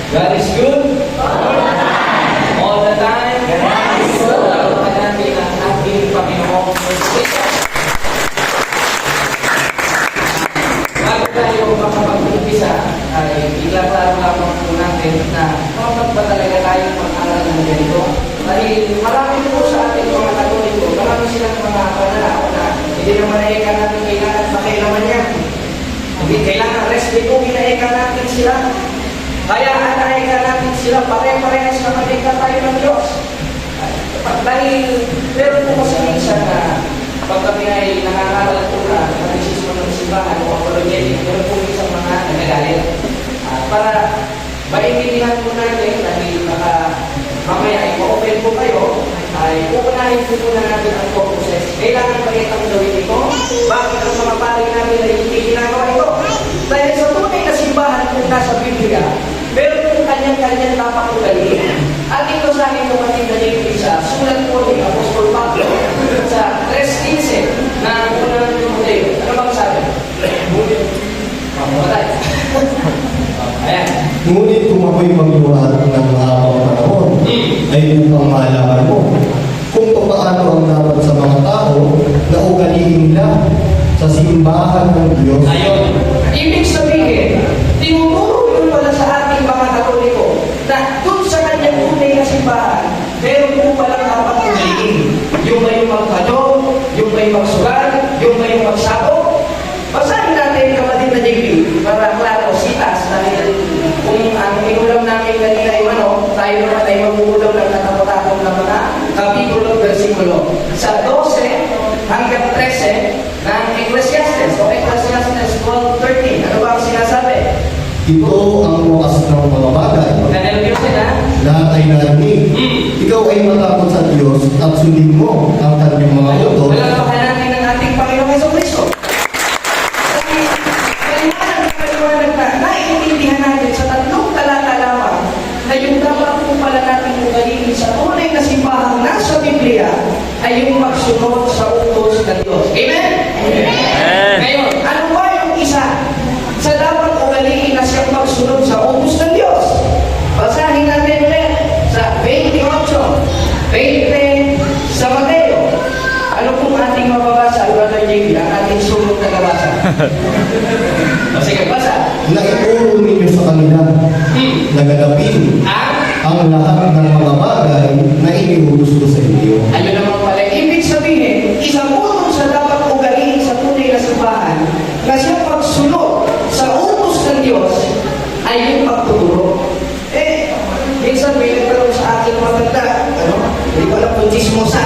God is good. All the time. Larutan natin ang ating Panginoong Jesus. Bago tayo makapag-umpisa, ay ilalaro lamang po natin na dapat ba talaga tayong mag-aral ng ganito? Dahil marami po sa ating mga Katoliko, marami silang mga pananaw na hindi naman naika natin kailangan pakialaman niya. Hindi kailangan respeto, kinaika natin sila. Kaya anaika natin sila, pare-parehas na manika tayo ng Diyos. Dahil, meron po kasi minsan na pag kami ay nangangaral po na katisismo ng simbahan o apologetic, meron po minsan mga nagagalit. Para maintindihan po natin, dahil mamaya ay ma-open po kayo, ay pupunahin po na natin ang purposes. Kailangan pa itang gawin ito. Bakit ang mga pari natin ay hindi ginagawa ito? Dahil sa tunay na simbahan po nasa Biblia, meron po kanyang-kanyang dapat ugaliin. At ito sa akin kapatid na sa sulat po ni Apostol Pablo sa 3:15 na unang Timoteo. Ano bang sabi? Mamatay. Ayan. Ngunit kung ako'y magluhat ng mahabang panahon, ay upang malaman mo kung paano ang dapat sa mga tao na ugaliin nila sa simbahan ng Diyos. Ayun. Ibig sabihin, tinuturo yun pala sa ating mga Katoliko na dun sa kanyang tunay na simbahan, meron po palang dapat ugaliin. Yung may magpadong, yung may magsugal, yung may magsabog. Basahin natin kapatid na JP para klaro, sitas, dahil kung ang inulam namin kanina ay tayo naman ay mag-uulam ng katapot-tapon ng mga kapitulo, versikulo. Sa 12 hanggang 13 ng Ecclesiastes o Ecclesiastes 12:13. Ano ba ang sinasabi? Ito ang wakas ng mga bagay. Nervyos na? Lahat ay narinig. Ikaw ay matakot sa Diyos at sundin mo ang kanyang mga utos. Palakpakan natin ng ating Panginoong Jesucristo. Kaliwanag na naiintindihan natin sa 3 talata lamang na yung dapat po pala natin ugaliin sa tunay na simbahang nasa Biblia ay yung magsunod sa utos ng Diyos. Amen? Amen. Ngayon, ano ba yung isa sa dapat ugaliin na siyang magsunod sa utos ng Diyos? Basahin natin ulit sa 28:20 sa Mateo. Ano pong ating mababasa? Brother JB, ang ating sunod na nabasa. Sige, basa. Na ituro ninyo sa kanila na ganapin ang lahat ng mga bagay na iniutos ko sa inyo. Ayun naman pala. Ibig sabihin, isang utos sa dapat ugaliin sa tunay na simbahan na siyang pagsunod sa utos ng Diyos ay yung pagtuturo. Minsan may nagkaroon sa akin maganda, hindi ko alam kung chismosa.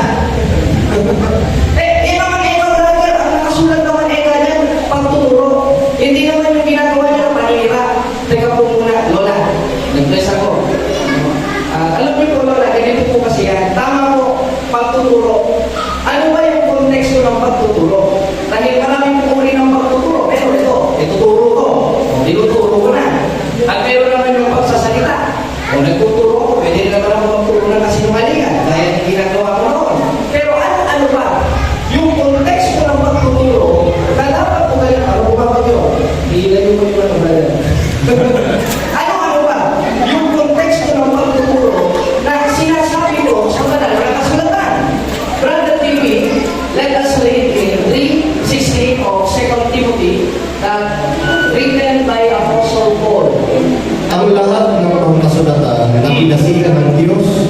Naman ikaw brother, ang nakasulat naman ganyan, pagtuturo. Hindi naman yung ginagawa niya ng panira. Teka po muna, Lola, nag-bless ako. Alam niyo po Lola, ganito po kasi yan. Tama po, pagtuturo. Ano ba yung konteksto ng pagtuturo? Dahil maraming uri ng pagtuturo. Pero ito, ituturo ko. Tinuturo ko na. At meron naman yung pagsasalita. Kung nagtuturo ko, pwede naman ako magturo na kasinungalingan. Dahil yung ginagawa ko noon. Pero ano ba? Yung konteksto ng pagtuturo, na dapat ko kayo, ano ba ba yun? Hihilayo ko yung ano ba yan? Ano ba? Yung konteksto ng pagtuturo na sinasabi ko sa banal na kasulatan. Brother TV, let us read in 3:16 of 2 Timothy that written by Apostle Paul. Ang lahat ng mga kasulatan na pinasihan ng Diyos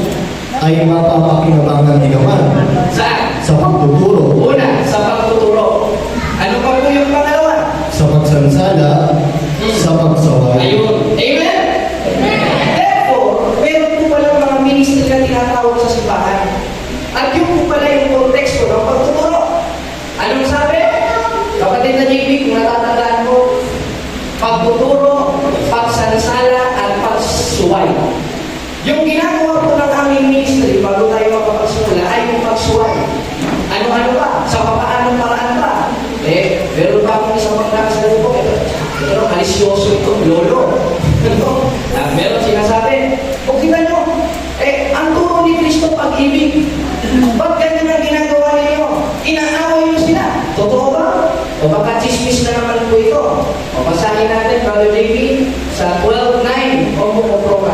ay mapapakinabangan din naman Saan? sa pagtuturo, Una, sa pagtuturo. Ano pa po yung pangalawa? sa pagsansala, sa pagsaway. Ayun. Amen? Therefore, meron po palang mga ministry na tinatawag sa simbahan. At yun po pala yung konteksto ng pagtuturo. Anong sabi? Kapatid na JB, kung natatandaan mo, pagtuturo, pagsansala, at pagsuway. Yung ginagawa po ng aming ministry bago tayo makapagsimula ay yung pagsuway. Ano-ano ba? Sa papaanong paraan ba? Meron pa akong isang pagkakasabi po. Ito, malisyoso ito, lolo. Meron sinasabi, o kita nyo, ang turo ni Kristo pag-ibig. Ba't ganyan ang ginagawa ninyo? Inaaway nyo sila. Totoo ba? O baka chismis na naman po ito. O basahin natin, Brother JP, sa 12:9. O mo pro ka.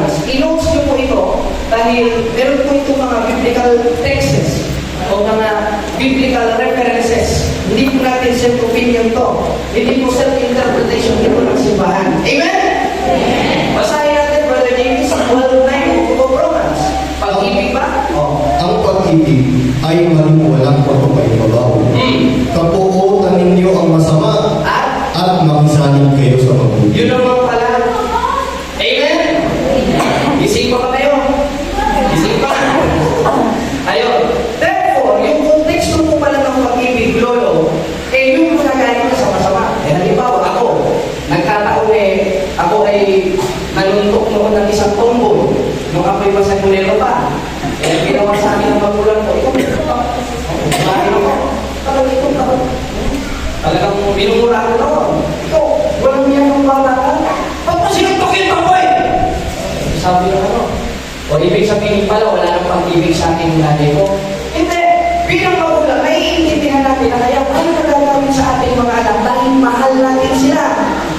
biblical references. Hindi po natin self-opinion to. Hindi po self-interpretation ito ng simbahan. Amen? Basahin natin, Brother James, sa 12:9 of Romans. Pag-ibig ba? Ang pag-ibig ay walang pagpapaibabaw. Kapuotan ninyo ang masama at makisanib kayo sa mabuti. Yun naman pala. Amen? Gising pa kayo? Gising pa? Ayun. Therefore, yung konteksto po pala ng pag-ibig, Lolo, yung nagaling ka sa masama. Halimbawa, nagkataon ako ay nanuntok noon ng isang tombol nung ako'y masagulero pa. Ginawa sa akin ng magulang ko, ikaw, bakit ako? Talagang binumura ko noon. Ikaw, walang yan ng bata ka. Ba't mo sinuntokin pa ko Sabi ng o ibig sabihin pala, wala nang pag-ibig sa akin ng nanay ko. Hindi, bilang magulang, naiintindihan natin na kaya ano na gagawin sa ating mga anak dahil mahal natin sila.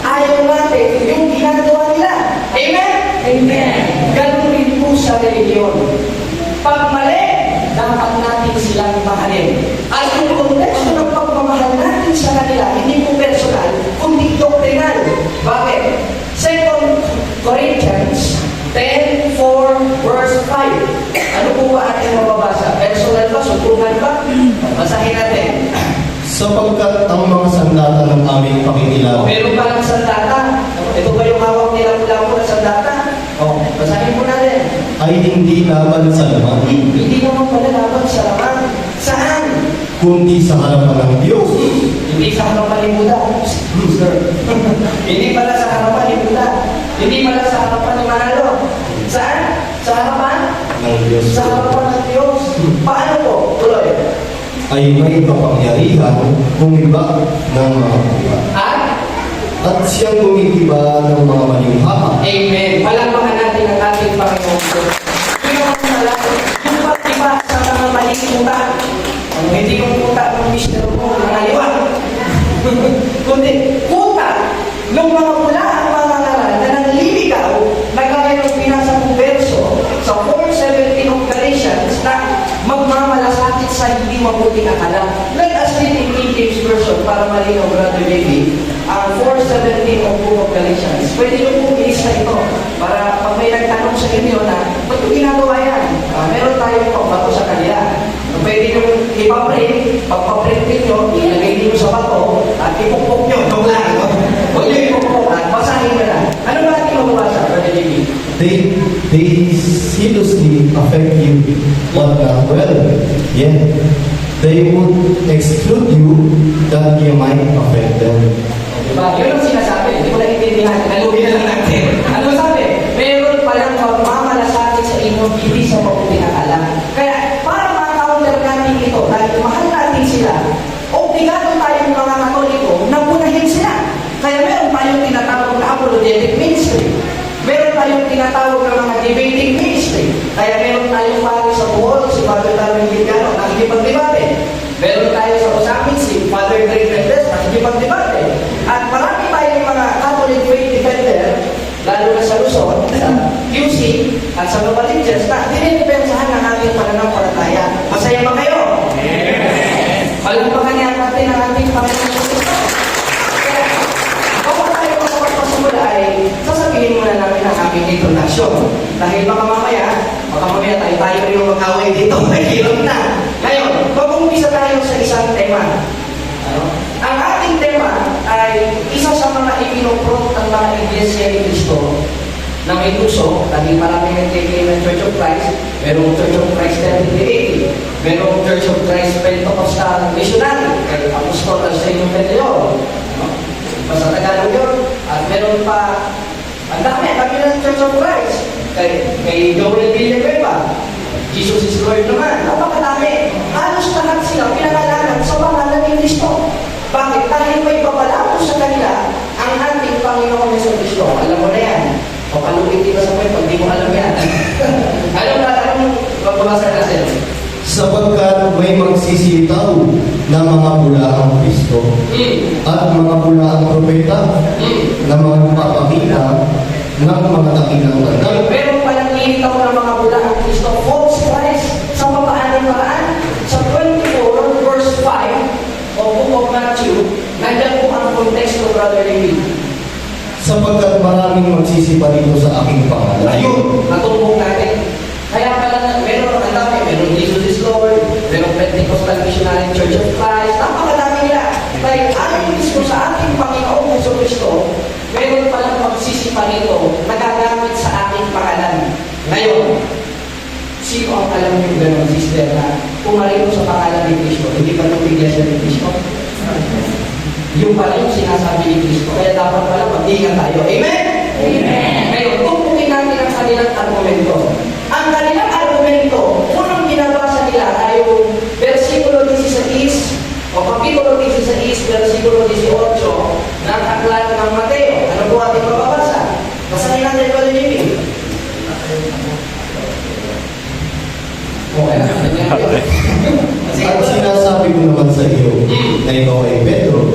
Ayaw natin yung ginagawa nila. Amen? Amen. Ganun rin po sa religion. Pag mali, dapat natin silang mahalin. At yung konteksto ng pagmamahal natin sa kanila, hindi po personal, kundi doctrinal. Bakit? 2 Corinthians 10:4 verse 5. Ano po ba ating mababasa? Personal ba? Sutuhan ba? Basahin natin. Sapagkat ang mga sandata ng aming pakikilala Meron pa ng sandata. Ito ba yung hawak nila mula po ng sandata? Basahin po natin. ay hindi laban sa laman, Hindi naman pala laban sa laman. Saan? kundi sa harapan ng Diyos. Hindi sa harapan ni Buddha. Sir. Hindi pala sa harapan ni Buddha. Hindi pala sa harapan ni Manalo. Saan? Sa harapan? Ng Diyos Sa harapan ng Diyos. Paano po? Tuloy. ay may kapangyarihan gumiba ng mga buwa. At siyang gumigiba ng mga malimhaha. Amen. Palakpakan natin ang ating Panginoon Diyos. Yung pag-iba sa mga maling muta. Hindi yung muta ng mister mo, mga liwa. Kundi, muta ng mga mula ang mga ngaral na nanliligaw na gaya ng pinasa kong verso sa 4:17 of Galatians na magmamalasakit sa hindi mabuting akala. Let us read in King James Version para malinaw, Brother Baby. Ang 4:17 of Book of Galatians. Pwede nyo pong ilista ito para pag may nagtanong sa inyo na ba't yung ginagawa yan? Meron tayong pagbato sa kanila. Pwede nyo ipaprint, pagpaprint nyo, ilagay nyo sa bato at ipukpok nyo. Ito lang. Huwag nyo ipukpok at basahin nyo na. Ano ba ating mababasa, Brother Baby? They seriously affect you, but not well. Yet, they would exclude you that you might affect them. Diba? Yun ang sinasabi. Hindi mo naiintindihan. Nalubi na lang natin. Ano sabi? Meron palang magmamalasakit sa inyo hindi sa mabuting akala. Kaya, para ma-counter natin ito, dahil mahal natin sila, obligado tayong mga Katoliko na punahin sila. Kaya meron tayong tinatawag na apologetic ministry. Meron tayong tinatawag na mga debating ministry. Kaya meron tayong pari sa buhol, si Father Darwin Gilgano, nakikipagdebate. Meron tayo sa usapin si Father Greg Mendes, nakikipagdebate. At marami tayong mga Catholic faith defender, lalo na sa Luzon, sa QC, at sa Novaliches, na dinidepensahan ng ating pananampalataya. Masaya ba kayo? Yes! Palagpakan niya natin ang ating Panginoon Kristo. Kaya, bago tayo magpapasimula ay sasabihin muna namin ang aming introduction. Dahil baka mamaya tayo yung mag-away dito. Mahirap na. Ngayon, mag-umpisa tayo sa isang tema. Ang ating tema ay isa sa mga ipinoprot ng mga iglesia ni Cristo na may tuso. Dahil marami nagkikay ng Church of Christ. Merong Church of Christ 3080. Merong Church of Christ Pentecostal Missionary. Kay Apostol Arsenio Pedro. Basta Tagalog yun. At meron pa, ang dami ng Church of Christ. Kay Joel Villanueva. Jesus is Lord naman. Napakadami. Halos lahat sila pinangalanan sa pangalan ni Cristo. Bakit? Dahil may papalako sa kanila ang ating Panginoon Yesu Cristo. Alam mo na yan. O kalulit ba sa kwento? Hindi mo alam yan. Anong magbabasa kasi? Sapagkat may magsisitaw na mga bulaang Kristo at mga bulaang propeta na mga papakita ng mga dakilang tanda. Pero palang ilitaw ng mga bulaang Kristo, false Christ, sa papaanong paraan? Sa 24 verse 5 magsisipa dito sa aking pangalan. Ayun, natumbong natin. Kaya pala, meron ang dami, meron Jesus is Lord, meron Pentecostal Missionary Church of Christ, napakadami nila. Dahil ayon mismo sa ating Panginoong Hesus Kristo, meron palang magsisipa nito, nagagamit sa aking pangalan. Ngayon, sino ang alam niyo gano'n, sister, na pumarito sa pangalan ni Kristo, hindi pa nung iglesia ni Kristo? Yung pala yung sinasabi ni Kristo, kaya dapat pala mag-ingat tayo. Amen? Amen! Ngayon, tupukin natin ang kanilang argumento. Ang kanilang argumento, unang binabasa nila ay yung versikulo 16 o kapitulo 16, versikulo 18 ng aklat ng Mateo. Ano po ating mababasa? Basahin natin ba rin yun? Okay. At sinasabi ko naman sa iyo na ikaw ay Pedro,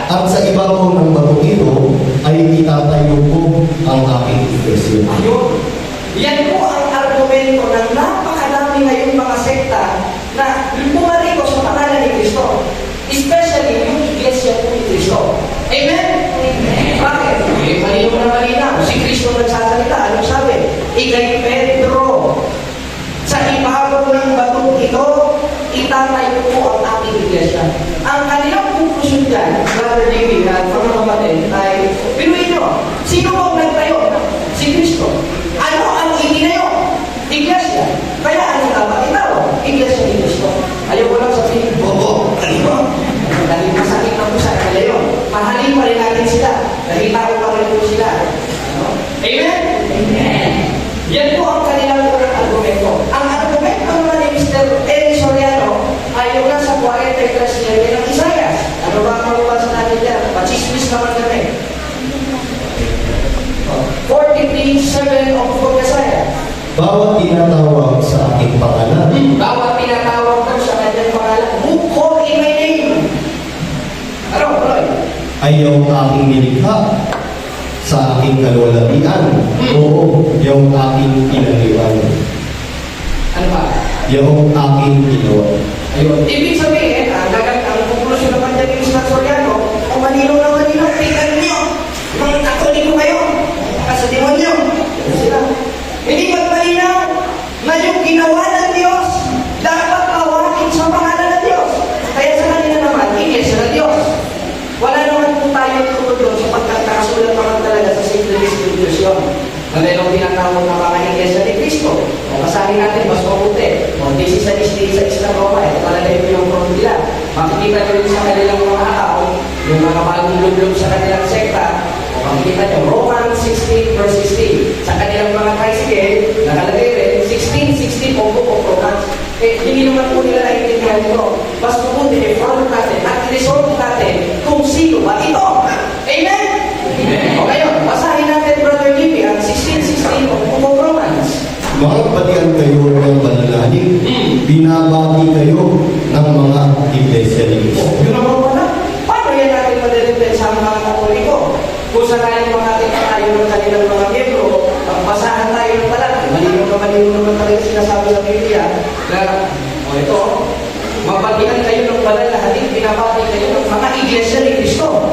at sa ibabaw ng batong ito ay itatayo ko ang aking iglesia. Ayun. Yan po ang argumento ng napakadami ngayon mga sekta na pumarito sa pangalan ni Kristo. Especially yung iglesia po ni Kristo. Amen? Amen. Bakit? Malinaw na malinaw. Si Kristo nagsasalita. Anong sabi? Ikay Pedro, sa ibabaw ng batong ito, itatayo ko ang aking iglesia. Ang kanilang conclusion dyan, Brother David at mga kapatid, ay, pinuhin nyo, sino ang nagtayo? Si Kristo. Ano ang itinayo? Iglesia. Kaya ano dapat itawag? Iglesia ni Kristo. Ayaw ko lang sabihin, bobo, kanino? Dahil masakit na po sa kanila yun. Mahalin pa rin natin sila. Dahil tao pa rin po sila. Ano? Amen? Amen. Yan po ang kanilang unang argumento. Ang argumento naman ni Mr. Eli Soriano ay yung nasa 43 ng Isaias. Ano ba ang mababasa natin dyan? Pachismis naman kami. 43:7 of Book of Isaiah. Bawat tinatawag sa aking pangalan, Bawat pinatawag ko sa kanyang pangalan, who call in my name? Ano, Roy? ay yung aking nilikha sa aking kalwalatian. Oo, yung aking pinaliwan. Ano ba? Yung aking ginawa. Ayun. Ibig sabihin, ang conclusion naman dyan ni Mr. Soriano, kung malino na malino, tingnan niyo. Mga katoliko kayo. Sa demonyo. Sila. Hindi ba malinaw na yung ginawa ng Diyos dapat tawagin sa pangalan ng Diyos? Kaya sa kanila naman, iglesia ng Diyos. Wala naman po tayo tutulog doon sapagkat nakasulat naman talaga sa Simple Distribution na merong tinatawag na mga iglesia ni Kristo. O basahin natin, mas mabuti. O 16:16 ng Roma, ito talaga yung pinong nila. Makikita nyo rin sa kanilang mga araw, yung mga bagong lublog sa kanilang sekta, makikita nyo, Romans 16:16. Sa kanilang mga tricycle, nakalagay rin, 16:16 o Book of Romans. Hindi naman po nila naiintindihan ito. Mas mabuti, i-follow natin at i-resolve natin kung sino ba ito. Amen? Amen. O ngayon, basahin natin, Brother Jimmy, ang 16:16 o Book of Romans. Mga kapatian kayo ng panalangin, binabati kayo ng mga iglesia ni Cristo. Yun naman pala. Paano yan natin madirepend sa mga katoliko? Kung sakaling makakita tayo ng kanilang mga miyembro, basahan tayo ng talat. Malino naman talaga sinasabi sa Biblia na, o ito, mabatihan kayo ng banal na hatid, binabati kayo ng mga iglesia ni Kristo.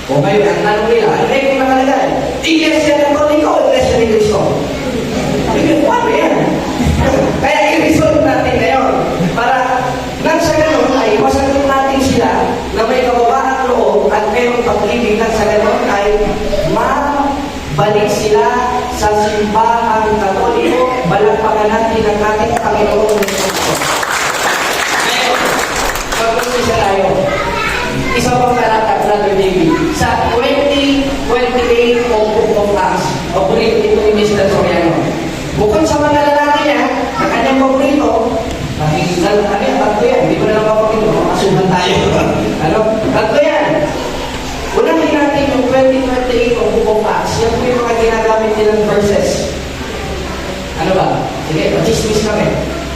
O ngayon, ang tanong nila, ay kung nakalagay, iglesia ng katoliko o iglesia ni Kristo? Sabi paano yan? Kaya i-resolve natin ngayon para nang sa ganun ay masagot natin sila na may kababahang loob at mayroong pag-ibig nang sa ganun ay mabalik sila sa simbahang katoliko, balakpakan natin ang ating Panginoon. Ngayon, pag-umpisa tayo. Isa pang talata, Brother David. Sa 20:28 o Book of Acts, paborito ito ni Mr. Soriano. Bukod sa mga lalaki niya, na kanyang paborito, tatlo yan, hindi ko na lang paborito, makasuhan tayo. Ano? Tatlo yan. Unahin natin yung 20:28 o Book of Acts. Yan po yung mga ginagamit nilang verses. Ano ba? Sige, machismis kami.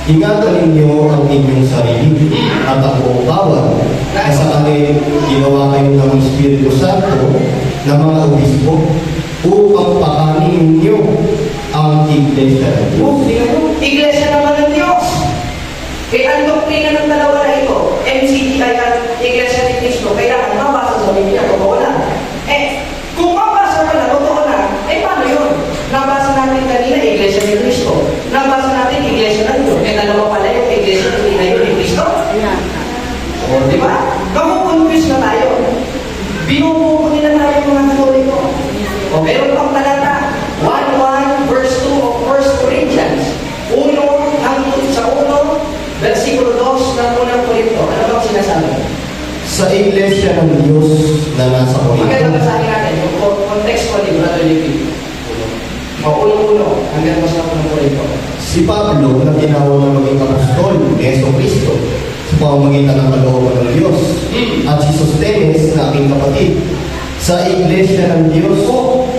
Ingatan ninyo ang inyong sarili at ang buong bawat na sa kanil ginawa kayo ng Espiritu Santo na mga obispo upang pakanin ninyo ang iglesia ng Diyos. Iglesia naman ng Diyos. Kaya ang doktrina ng dalawa na ito, MCGI at Iglesia ni Cristo, kailangan mabasa sa Biblia, totoo na. Kung mabasa ka na, totoo na, paano 1:1 hanggang sa 1:8. Si Pablo na tinawag na maging apostol ni Yeso Cristo sa pamamagitan ng kalooban ng Diyos at si Sostenes na aking kapatid sa Iglesia ng Diyos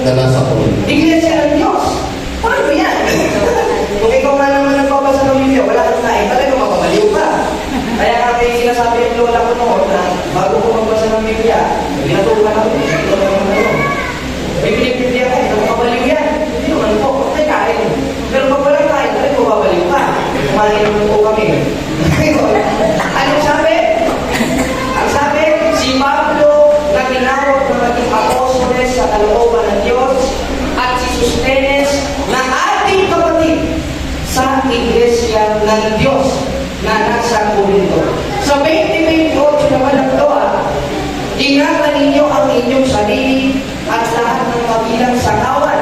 na nasa Corinto. Iglesia ng Diyos. Paano yan? Kung ikaw nga naman nagbabasa ng Biblia, wala kang kain, talaga mapapaliw ka. Kaya nga may sinasabi yung lola ko noon na bago ko magbasa ng Biblia, ginatukan ako. Ito naman na yun. May pinipiblia ka, ito mapapaliw yan. Hindi naman po, may kain. Pero pag walang kain, talaga mapapaliw ka. Kumain naman po kami. Anong sabi? Ang sabi, si Pablo na tinawag na maging apostoles sa kalooban ng Diyos at si Sostenes na ating kapatid sa Iglesia ng Diyos na nasa Corinto. Sa 20:28 naman ang doa, ingatan ninyo ang inyong sarili at lahat ng kabilang sa kawan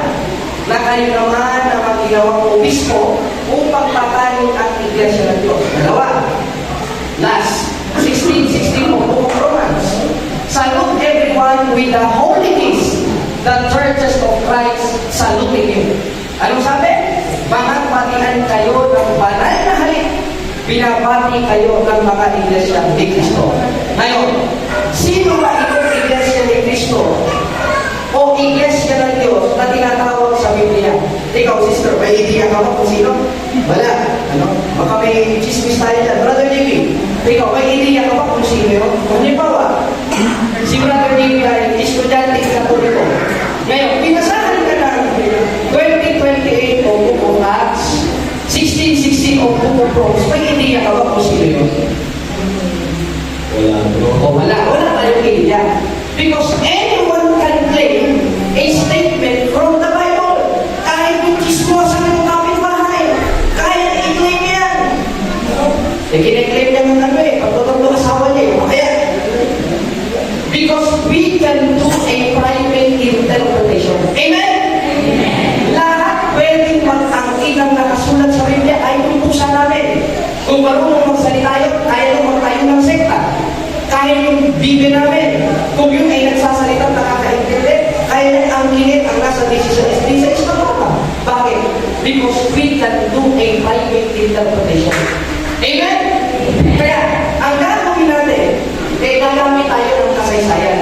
na kayo naman na magigawang obispo upang patayin ang Iglesia ng Diyos. Dalawa. Last, 16:16 of Book of Romans. Salute everyone with a holy kiss. The churches of Christ saluting you. Anong sabi? Mangagpatian kayo ng banal na halik. Binabati kayo ng mga iglesia ni Cristo. Ngayon, sino ba itong iglesia ni Cristo? O iglesia ng Diyos na tinatawag sa Biblia? Ikaw, sister, may idea ka ba kung sino? Wala. Ano? Baka may chismis tayo dyan. Brother Jimmy, ikaw, may idea ka ba kung sino yun? Halimbawa, si Brother Jimmy ay estudyante katoliko. Ngayon, pinasahan ka ng 20:28 o Book of Acts, 16:16 o Book of Romans, may idea ka ba kung sino yun? Wala. O wala tayong idea. Because anyone can claim a statement from the Bible. Kahit yung chismosa ng kapitbahay, kahit i-claim yan. Kine-claim niya ng ano eh, pagtotoo asawa niya eh. Kaya, because we can do a private interpretation. Amen? Lahat pwedeng magtangki ng nakasulat sa Biblia ay tutusan namin. Kung marunong magsalita yun, kaya nung magtayo ng sekta. Kaya yung Biblia namin. Kung yun ay nagsasalita nakakaintindi, kaya nang angkinin ang nasa 16 na bata. Bakit? Because we can do a private interpretation. Amen? Kaya, ang gagawin natin, gagamit tayo ng kasaysayan.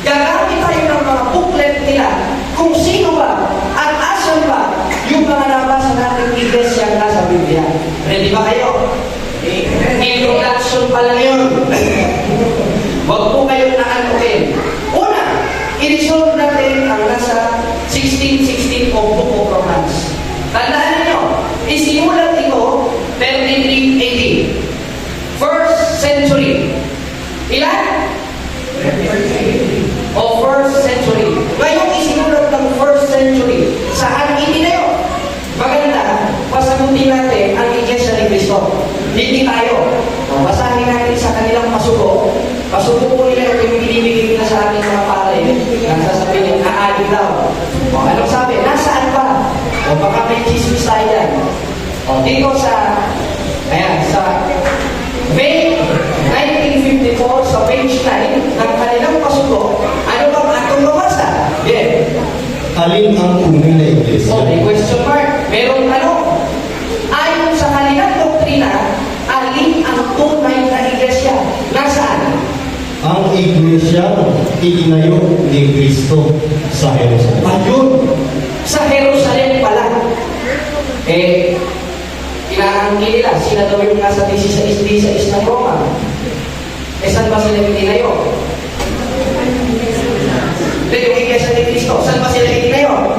Gagamit tayo ng mga booklet nila kung sino ba at asan ba yung mga nabasa natin iglesia na sa Biblia. Ready ba kayo? Introduction pa lang yun. Huwag po kayong naanukin. Una, i-resolve natin ang nasa 16:16 o Book of Romans. Tandaan niyo, isimulat ito 33 AD. First century. Ilan? O first century. Ngayong isinulat ng first century, saan itinayo? Maganda, pasagutin natin ang Iglesia ni Cristo. Hindi tayo. Basahin natin sa kanilang pasuko. Pasuko po nila yung binibigay nila sa ating mga pare. Nagsasabi nila, aali daw. O anong sabi? Nasaan ba? O baka may chismis tayo yan. O dito sa, ayan, sa May 1954, sa page 9 ng kanilang pasuko, ano bang atong mabasa? Yeah. Alin ang tunay na iglesia? So, may question mark. Merong tanong. Ayon sa kanilang doktrina, alin ang tunay na iglesia? Nasaan? Ang iglesia itinayo ni Cristo sa Jerusalem. Ayun! Sa Jerusalem pala. Inaangkin nila, sila daw yung nasa 16 ng Roma. Saan ba sila itinayo? Yung iglesia ni Cristo, saan ba sila itinayo?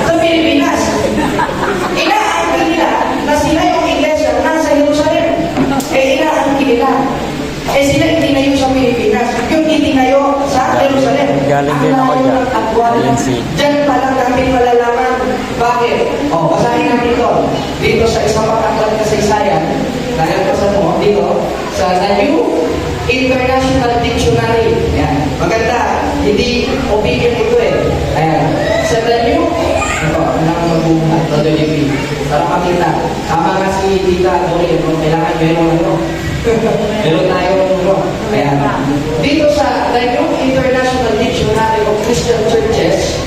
Sa Pilipinas. Inaangkin nila na sila yung iglesia nasa Jerusalem. Inaangkin nila. Sila itinayo sa Pilipinas. Yung itinayo sa Jerusalem. Galing din ako dyan. Ayun si. Diyan pa lang namin malalaman. Bakit? O, basahin natin ito. Dito sa isang pang-aklat kasaysayan, nalagpasan mo, dito, sa New International Dictionary. Ayan. Maganda. Hindi opinion ito eh. Ayan. Sa New, ito, ang magbuhat, Brother JP. Para makita. Tama nga si Tita Dori, kailangan meron ano. Meron tayong ano. Ayan. Dito sa New International Dictionary of Christian Churches,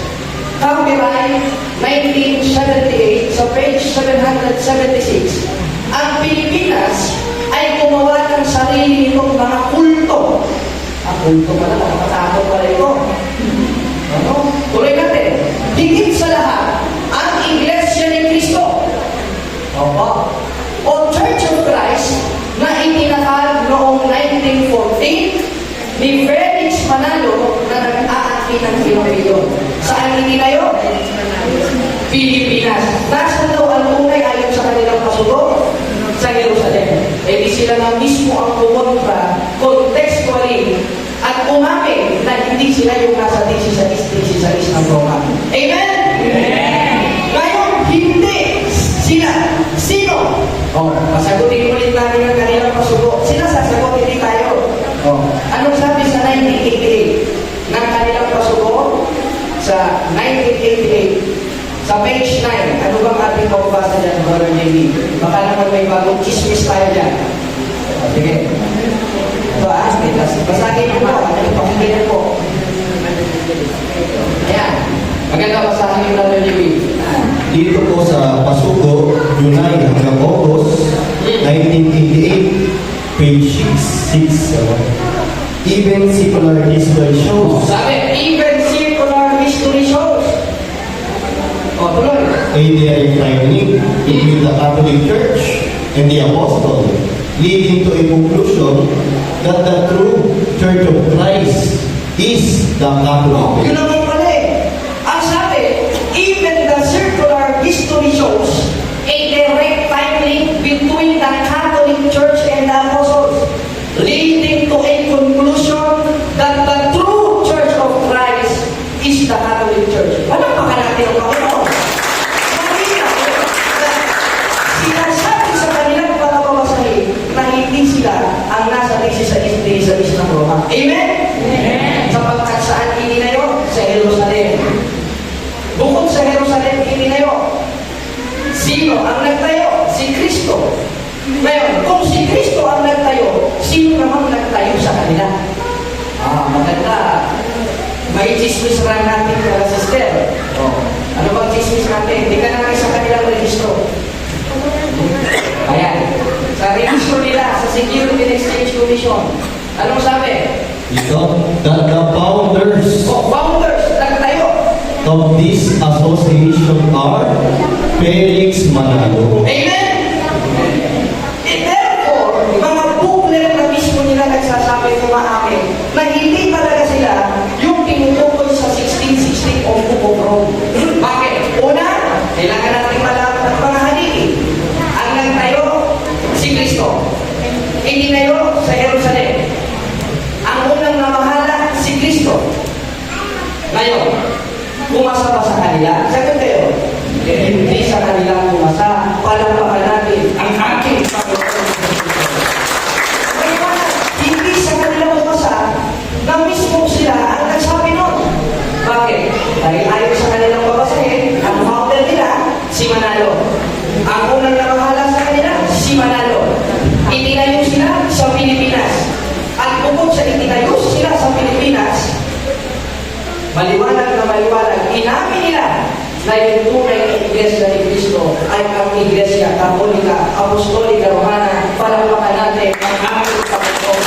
copyright 1978, sa page 776, ang Pilipinas ay gumawa ng sarili nitong mga kulto. Kulto pala, nakatakot pala ito. Ano? Tuloy natin. Higit sa lahat, ang Iglesia ni Cristo. Opo. O Church of Christ na itinatag noong 1914 ni Felix Manalo na nag-aaki ng Pilipino. Saan itinayo? Pilipinas. Nasaan daw ang tunay ayon sa kanilang pasugo? Sa Jerusalem. Eh di sila na mismo ang pumunta contextually at umamin na hindi sila yung nasa 16 ng Roma. Amen? Amen! Ngayon, hindi sila. Sino? Pasagutin ulit natin ang kanilang pasugo. Sila sasagot, hindi tayo. Anong sabi sa 1988 ng kanilang pasugo? Sa 1988, sa page 9, ano bang ating mababasa dyan, Brother JB? Baka naman may bagong chismis tayo dyan. Sige. Ito, basagin niyo po. Pakinggan po. Ayan. Maganda basahin yung Brother JB. Dito po sa Pasugo, July hanggang August 1988, page 6. Even secular history shows. Sabi, even secular history shows. Tuloy. There is training between the Catholic Church and the Apostle, leading to a conclusion that the true Church of Christ is the Catholic Yun Church. naman pala eh. Ang sabi, even the circular history shows a direct time link between the Catholic Church and the Apostles, leading to a conclusion that the true Church of Christ is the Catholic Church. Wala pa ka natin ang Panginoon. Sinasabi sa kanilang palababasahin na hindi sila ang nasa 16 ng Roma. Amen? Amen. Sapagkat saan itinayo? Sa Jerusalem. Bukod sa Jerusalem itinayo. Sino ang nagtayo? Si Kristo. Ngayon, kung si Kristo ang nagtayo, sino namang nagtayo sa kanila? Maganda. May chismis lang natin kaya sister. Ano bang chismis natin? Hindi ka namin sa kanilang registro. Ayan. Sa registro nila, sa Security and Exchange Commission. Anong sabi? Ito, that the founders Founders, nagtayo. of this association are Felix Manalo, Amen? And therefore, mga booklet na mismo nila nagsasabi kumaamin na hindi talaga sila yung tinutukoy sa 1616 o Book of Rome. Bakit? Una, kailangan natin malaman ng mga halili. Ang nagtayo, si Kristo. Itinayo sa Jerusalem. Ang unang namahala, si Kristo. Ngayon, pumasa pa sa kanila? Sagot kayo. Hindi sa kanila pumasa. Palampakan natin ang aking Panginoon. Hindi sa kanila pumasa na mismo sila ang nagsabi nun. Bakit? Dahil ayon sa kanilang babasahin, ang founder nila, si Manalo. Ang unang namahala sa kanila, si Manalo. Itinayo sila sa Pilipinas. At bukod sa itinayo sila sa Pilipinas, maliwanag na maliwanag, inamin nila na yung tunay na Iglesia ni Cristo ay ang Iglesia Katolika, Apostolika, Romana, palampakan natin ang aming Panginoon.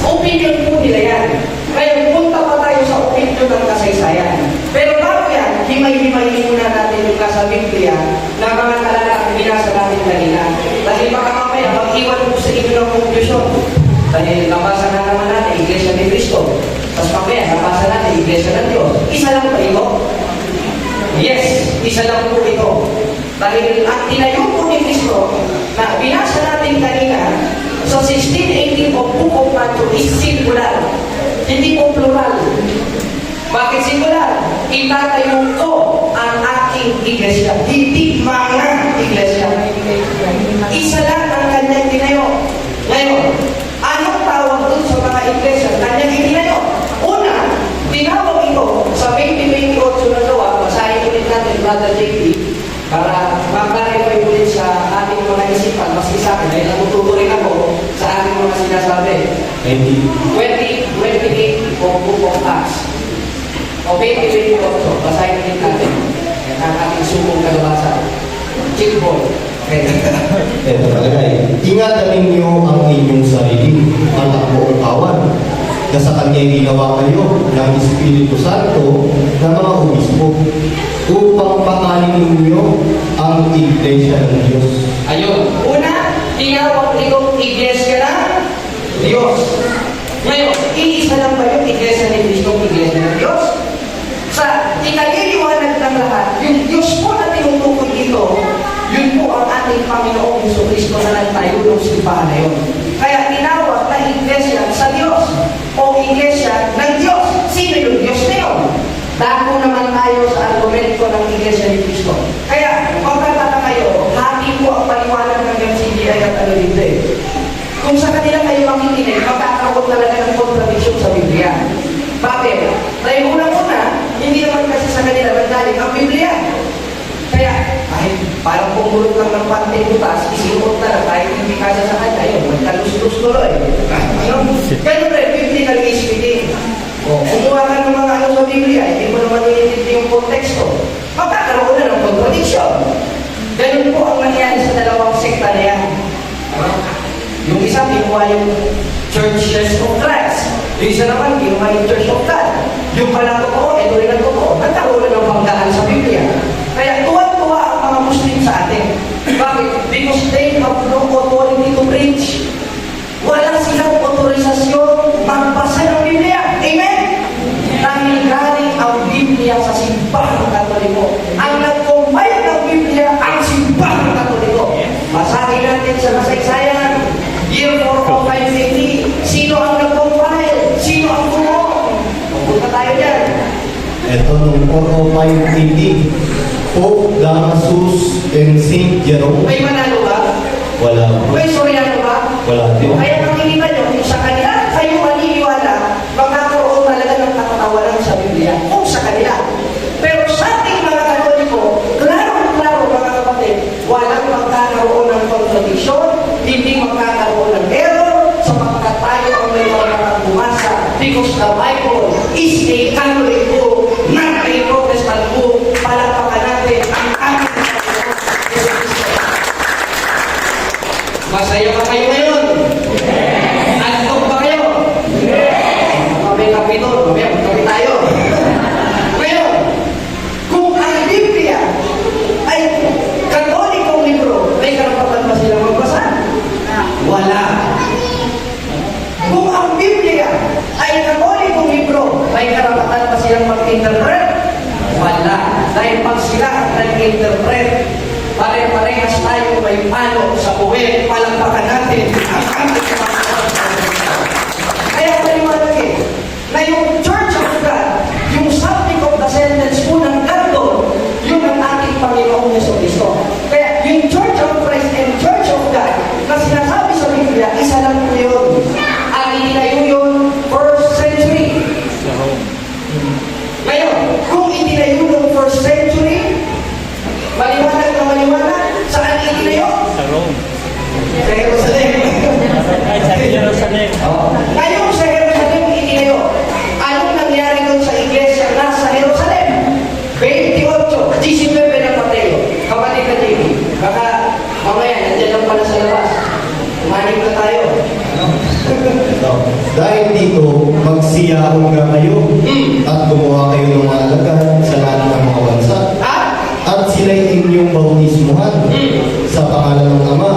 Opinion po nila yan. Ngayon, punta pa tayo sa opinion ng kasaysayan. Pero bago yan, himay-himayin muna natin yung nasa Biblia na mga talagang binasa natin kanina. Dahil baka mamaya, mag-iwan po sa inyo ng conclusion. Dahil nabasa na naman natin, Iglesia ni Cristo. Tapos mamaya, nabasa natin, Iglesia ng Diyos. Isa lang ba ito? Yes, isa lang po ito. Dahil ang tinayo po ni Cristo na binasa natin kanina sa 1618 of Book of Matthew is singular. Hindi po plural. Bakit singular? Itatayo ko ang aking iglesia. Hindi mga iglesia. Isa lang ang kanyang tinayo. Ngayon, anong tawag dun sa mga iglesia? Kanyang itinayo. Una, tinawag ito sa 2028 na gawa. Basahin ulit natin, Brother JP, para mag-clarify ulit sa ating mga isipan. Maski sa akin, dahil natututo rin ako sa ating mga sinasabi. 28 of Book of Acts. O 2028, basahin din natin. Yan ang ating sumong kalabasa. Chickball. Okay. Ito nakalagay. Ingatan ninyo ang inyong sarili at ang buong kawan na sa kanya'y ginawa kayo ng Espiritu Santo na mga obispo upang pakanin ninyo ang iglesia ng Diyos. Ayun. Una, tinawag nitong iglesia ng Diyos. Ngayon, iisa lang ba yung iglesia ni Cristo, iglesia ng Diyos? Sa ikaliliwanag ng lahat, yung Diyos po na tinutukoy dito, yun po ang ating Panginoong Jesucristo na nagtayo ng simbahan na yun. Kaya tinawag na iglesia sa Diyos o iglesia ng Diyos. Sino yung Diyos na yun? Dako naman tayo sa argumento ng iglesia ni Cristo. Kaya, magkataka kayo, hati po ang paliwanag ng MCGI at ano dito eh. Kung sa kanila kayo makikinig, magkakaroon talaga ng contradiction sa Biblia. Bakit? Dahil unang-una, hindi naman kasi sa kanila nanggaling ang Biblia. Kaya, kahit parang pumulot lang ng pantay butas, isinuot na lang kahit hindi kasa sa kanya, yun, magkalus-lus tuloy. Ganun rin, biblically speaking. O, kumuha ka ng mga ano sa Biblia, hindi mo naman inintindi yung konteksto, magkakaroon na ng contradiction. Ganun po ang nangyari sa dalawang sekta na yan. Yung isa, kinuha yung Churches of Christ. Yung isa naman, kinuha yung Church of God. Yung pala totoo, ito rin ang totoo. Nagkaroon na ng banggaan sa Biblia. Kaya tuwan-tuwa ang mga Muslim sa atin. Bakit? Because they have no authority to preach. Wala silang otorisasyon magbasa ng Biblia. Amen? Dahil galing ang Biblia sa simbahang Katoliko. Ang nag-compile ng Biblia ang simbahang Katoliko. Basahin natin sa kasaysayan. Year 405 AD. Sino ang nag-compile? Sino ang bumuo? Pupunta tayo dyan. Ito nung 405 AD, Pope Damasus and Saint Jerome. May manalo ba? Wala. May Soriano ba? Wala din. Kaya makikita nyo, sa kanila, kayo maniniwala, magkakaroon talaga ng katatawanan sa Biblia. Kung sa kanila. Pero sa ating mga Katoliko, klaro-klaro mga kapatid, walang magkakaroon ng contradiction, hindi magkakaroon ng error, sapagkat tayo ang may mga bumasa. Because the Bible is a Catholic book, not a Protestant book. Palakpakan natin ang ating Masaya ba kayo ngayon? Antok ba kayo? May kapitol, may kapit tayo. Ngayon, kung ang Biblia ay Katolikong libro, may karapatan ba sila magbasa? Wala. Kung ang Biblia ay Katolikong libro, may karapatan ba silang mag-interpret? Wala. Dahil pag sila nag-interpret, pare-parehas tayo may palo sa buwet, palampakan natin ang aming kaya paliwanag na yung Church of God, yung subject of the sentence po ng God doon, yun ang ating Panginoong Jesucristo. Kaya yung Church of Christ and Church of God na sinasabi sa Biblia, isa lang po yun. Ang itinayo yun, first century. Ngayon, kung itinayo yung first century, maliwanag na maliwanag, saan itinayo? Sa Rome. Sa Jerusalem. Sa Jerusalem. Ngayong sa Jerusalem itinayo, anong nangyari doon sa iglesia na sa Jerusalem? 28, 19 ng Mateo. Kapatid na JB, baka mamaya, nandiyan lang pala sa labas. Umanig na tayo. So, dahil dito, magsiyahon nga kayo at gumawa kayo ng mga alagad sa lahat ng mga bansa. At sila'y inyong bautismuhan sa pangalan ng Ama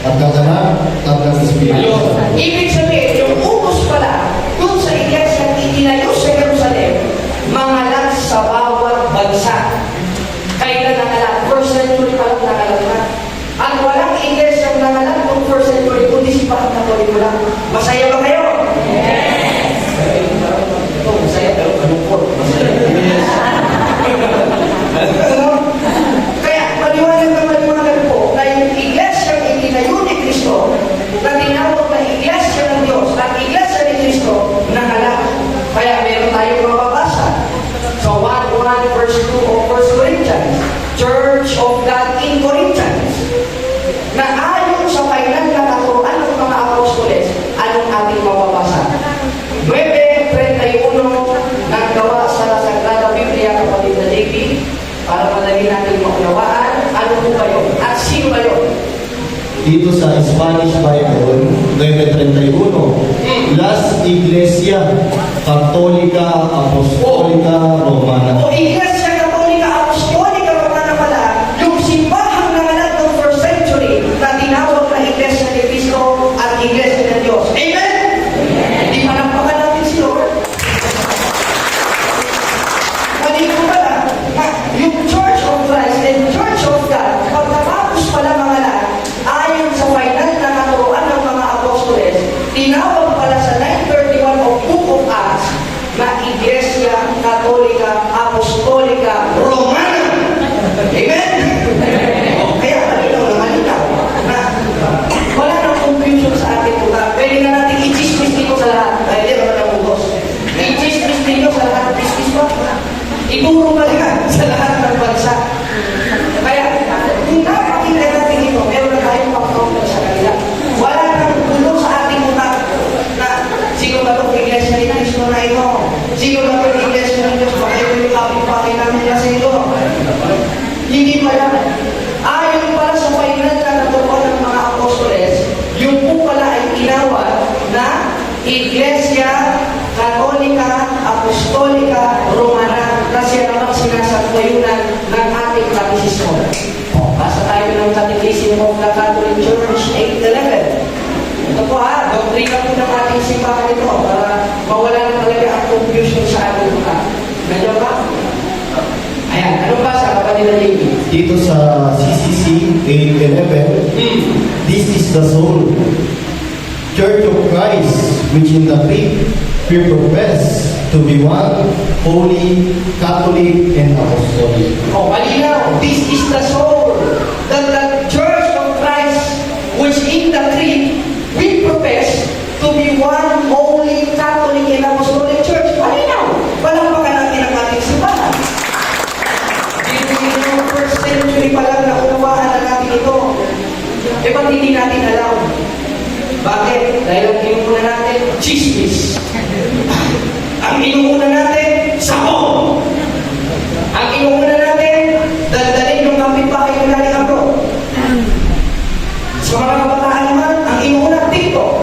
at ng Anak at ng Espiritu Ayun. Santo. Ibig sabihin, yung utos pala, doon sa iglesia itinayo sa Jerusalem, mangalat sa bawat bansa. Kailan nangalat? First century pa lang nangalat na. At walang iglesia nangalat noong first century, kundi si Parang Katoliko lang. Masaya ba kayo? Yes! Ito, masaya pero malungkot. Masaya. Yes. Kaya maliwanag na maliwanag po na yung iglesia itinayo ni Cristo na tinawag na iglesia ng Diyos at iglesia ni Cristo nangalat. Kaya meron tayong mababasa sa 1:1 verse 2 of 1 Corinthians, Church of God in Corinthians, na ayon sa kailan na naturuan ng mga apostoles, anong ating mababasa? para madali natin maunawaan ano po ba yun at sino ba yun. Dito sa Spanish Bible, 9:31, Las Iglesia Católica Apostolica Romana. O Iglesia Katolika Apostolica Romana pala, yung simbahang nanganak ng first century na tinawag na Iglesia ni Cristo at Iglesia ng Diyos. Amen? Di panampakan natin si Lord. Mali ko pala, yung Church of Christ and Church of God, pagkatapos pala manganak, ayon sa final na katuruan ng mga apostoles, tinawag pala sa 9:31 of Book of Acts na Iglesia Katolika Apostolica Romana. Amen? O, kaya malinaw na malinaw na wala nang confusion sa atin kung pwede na natin i-chismis dito sa lahat. Ay, di ba na ubos? I-chismis dito sa lahat. Chismis ba? Ituro ba yan sa lahat ng bansa? Kaya, kung napakita natin ito, meron na tayong pag-counter sa kanila. Wala nang gulo sa ating utak na sino ba itong Iglesia ni Cristo na ito? Sino ba itong Iglesia ng Diyos? Baka yung kapit-pakit namin na sa ito. Hindi pa yan. Ayon para sa final na naturuan ng mga apostoles, yung po pala ay tinawag na Iglesia Katolika Apostolica Romana kasi namang sinasagpayunan ng ating katisismo. Basta tayo ng Catechism of the Catholic Church 8:11. Ito po doktrina po ng ating simbahan ito para mawala na talaga ang confusion sa ating mga. Medyo ba? Ayan, anong basa kapatid na David? Dito sa CCC 8:11, this is the soul, Church of Christ, which in the faith we profess to be one, holy, Catholic, and Apostolic. O, malinaw, this is the soul that the Church of Christ, which in the creed we profess to be one, holy, Catholic, and Apostolic Church. Malinaw, palampakan natin ang ating simbahan. Dito yung first century pa lang na unawaan na natin ito. E ba't hindi natin alam? Bakit? Dahil ang inuuna natin, chismis. Ang inuuna natin, sabon. Ang inuuna natin, daldalin yung kapit-bakit ng natin abroad. Sa mga kabataan naman, ang inuuna, TikTok.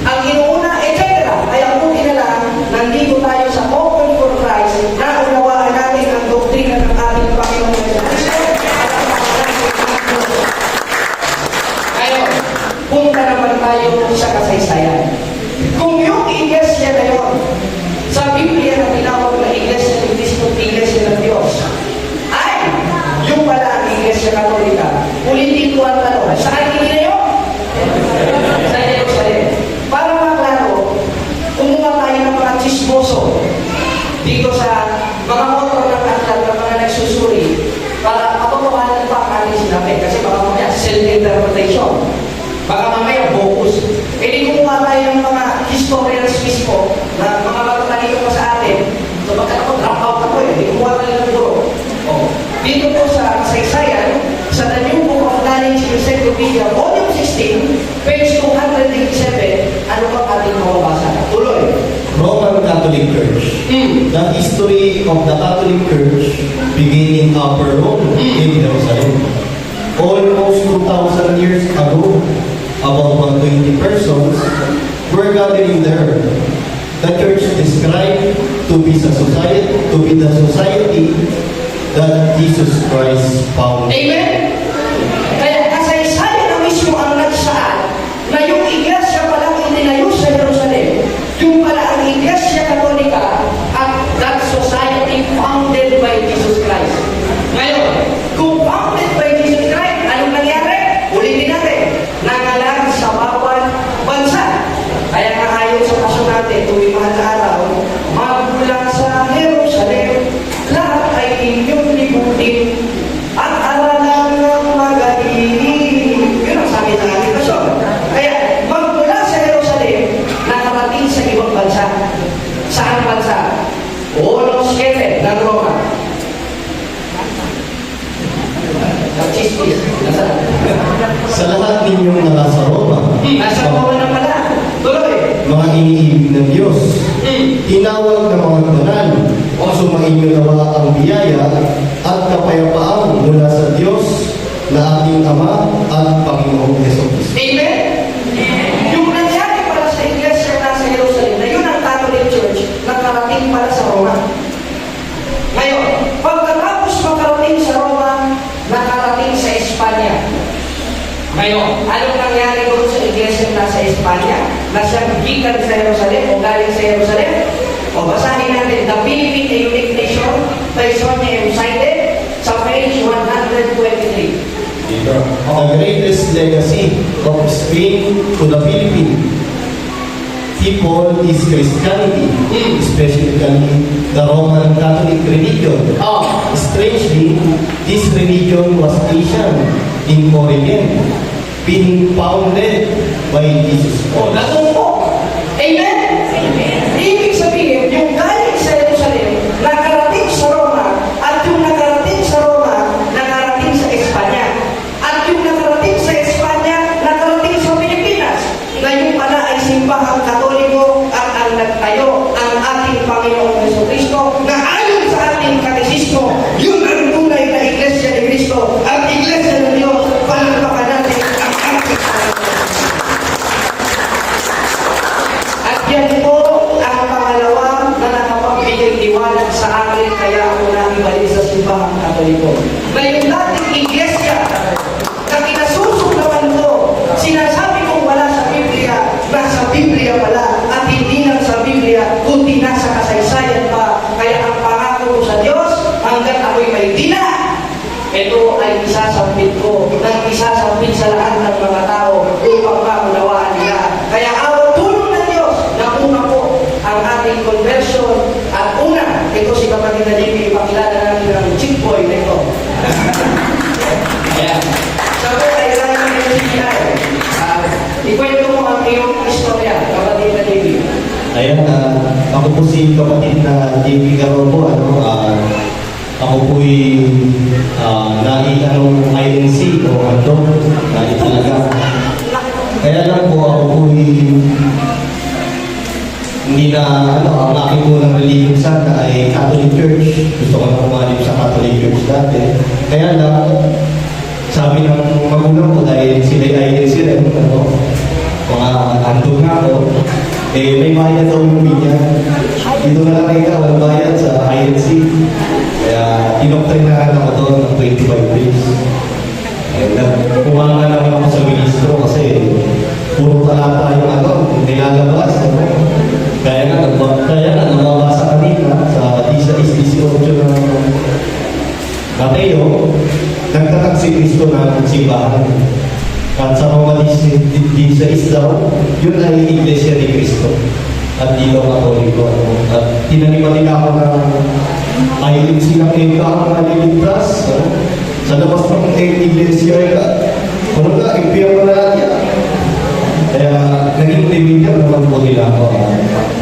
Ang inuuna, etc. Kaya kung inalang, nandito tayo sa Open for Christ na unawaan natin ang doktrina ng ating Panginoon na Kristo. Ngayon, punta naman tayo sa kasaysayan. Kung yung iglesia na yun, sa Biblia na tinawag na Iglesia ni Cristo, Iglesia ng Diyos, ay yung pala ang Iglesia Katolika. Ulitin ko ang tanong, saan hindi na yun? Sa Jerusalem. Para maklaro, kumuha tayo ng mga chismoso dito sa mga motor ng aklat ng mga nagsusuri para mapapakalan pa ang ating sinabi. Kasi baka mamaya self-interpretation. Baka mamaya focus. E di kumuha tayo ng mga historians mismo na mga matatalino pa sa atin. So baka ako, drop out ako eh. Di kumuha tayo ng guro. Oh. Dito po sa kasaysayan, sa The New Book of Knowledge Encyclopedia, Volume 16, page 287, ano ba ating mababasa? Tuloy. Roman Catholic Church. The history of the Catholic Church began in Upper Rome in Jerusalem. Almost 2,000 years ago, about 120 persons were gathering there. The church described to be the society that Jesus Christ founded. Amen? Kaya kasaysayan na mismo ang nagsaad na yung iglesia palang itinayo sa Jerusalem, yung pala ang Iglesia Katolika at that society founded by Jesus Christ. Ngayon, kung founded by Jesus Christ, anong nangyari? Ulitin natin, nangalan sa bawat bansa. Kaya nga ayon sa kaso natin, tuwing mahal na araw, magmula sa Jerusalem, lahat ay inyong libutin at aralan ng magaling. Yun ang sabi ng ating kaso. Kaya magmula sa Jerusalem, nakarating sa ibang bansa. Saan bansa? Unos 7 ng Roma. Chismis. Nasaan? Sa lahat ninyong nasa Roma, Nasa Roma na pala. Tuloy. mga iniibig ng Diyos, tinawag ng mga banal, sumainyo nawa ang biyaya at kapayapaan Ngayon, anong nangyari doon sa iglesia na sa Espanya na siyang gikan sa Jerusalem o galing sa Jerusalem? O basahin natin, the Philippine a unique nation, Tysonia cited sa page 123. The greatest legacy of Spain to the Philippine people is Christianity, especially the Roman Catholic religion. Oh, Strangely, this religion was Asian in origin, being founded by Jesus oh, Christ. natumpok. Amen? Amen. Ibig sabihin, yung galing sa Jerusalem, nakarating sa Roma, at yung nakarating sa Roma, nakarating sa Espanya. At yung nakarating sa Espanya, nakarating sa Pilipinas. Ngayon pala ay simbahang Katoliko at ang nagtayo ang ating Panginoong Jesucristo na ayon sa ating katekismo, yun ang tunay na Iglesia ni Cristo at Iglesia ng Diyos. Palakpakan natin ang ating Panginoon. At yan po ang pangalawa na nakapagbigay liwanag sa akin kaya ako naibalik sa simbahang Katoliko. Ngayon dating Iglesia na kinasusuklaman ko, sinasabi kong wala sa Biblia, nasa Biblia pala, at hindi lang sa Biblia, kundi nasa kasaysayan pa. Kaya ang pangako ko sa Diyos, hanggat ako'y may dina, ito ay isasampit ko, nang isasampit sa lahat ng mga tao upang maunawaan nila. Kaya awa tulong ng Diyos, nauna po ang ating conversion. At una, ito si kapatid na Jimmy, ipakilala natin ang chick boy na ito. Ayan. Sa po ay lang yung sikinay. Ikwento mo ang iyong istorya, kapatid na Jimmy. Ayan, ako po si kapatid na JP Garobo. Ako po'y naitanong INC o ano, naitalaga. Kaya lang po ako po'y hindi na, ang aking unang religion sana ay Catholic Church. Gusto ko na kumalip sa Catholic Church dati. Kaya lang, sabi ng magulang ko dahil sila INC rin, mga andun nga ako, may bayad daw yung media. Dito na lang ikaw, walang bayad sa INC. Kaya inoktrinahan ako doon ng 25 days. Kumanga naman ako sa ministro kasi puro talata yung nilalabas. Kaya nga, nababasa kanina sa 16-18 ng Mateo, nagtatag si Cristo ng simbahan. At sa mga 16 daw, yun ay Iglesia ni Cristo. At di daw Katoliko. At tinaniman nila ako na ayun silang eka ang naliligtas. Sa labas ng Iglesia, ano na, impiyang na lahat yan. Kaya naging timidya naman po nila ako.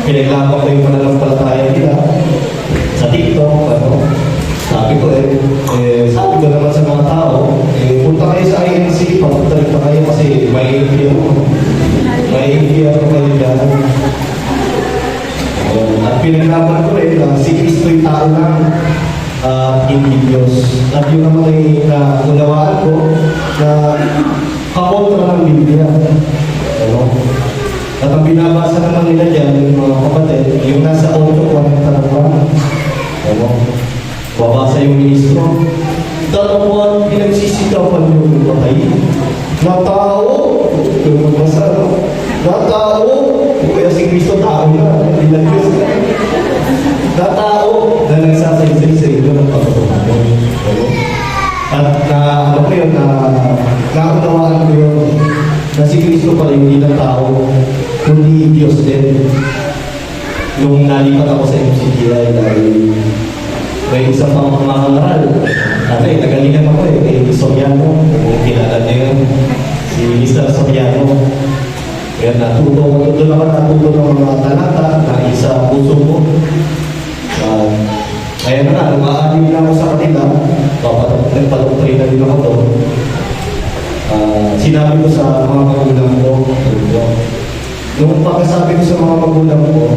Pinaglaban ko yung pananampalataya nila sa TikTok. Sabi ko sabi ko naman sa mga tao, punta kayo sa INC, pagpunta kayo kasi may impiyang kayo dyan. At pinaglaban ko rin na si Kristo'y tao lang at hindi Diyos. At yun naman ay naunawaan ko na kakontra ng Biblia. At ang binabasa naman nila dyan, yung mga kapatid, yung nasa 8:40 babasa yung ministro. Dalawang pinagsisikapan yung patay. Na tao, yung magbasa, na tao, kaya si Kristo tao na, hindi na Diyos na. Na tao na nagsasaysay sa inyo ng pagkakulang. At ano ko yun, naunawaan ko yun, na si Kristo pala hindi na tao, kundi Diyos din. Nung nalipat ako sa MCGI dahil may isang mga mangaral. Tagalingan ako kay Soriano. Kung kilala niyo yun, si Mr. Soriano. Kaya doon ako natuto ng mga talata na isa puso ko. Kaya na lumaalim na ako sa kanila. Nagpaloktrina din ako doon. Sinabi ko sa mga magulang ko, nung pagkasabi ko sa mga magulang ko,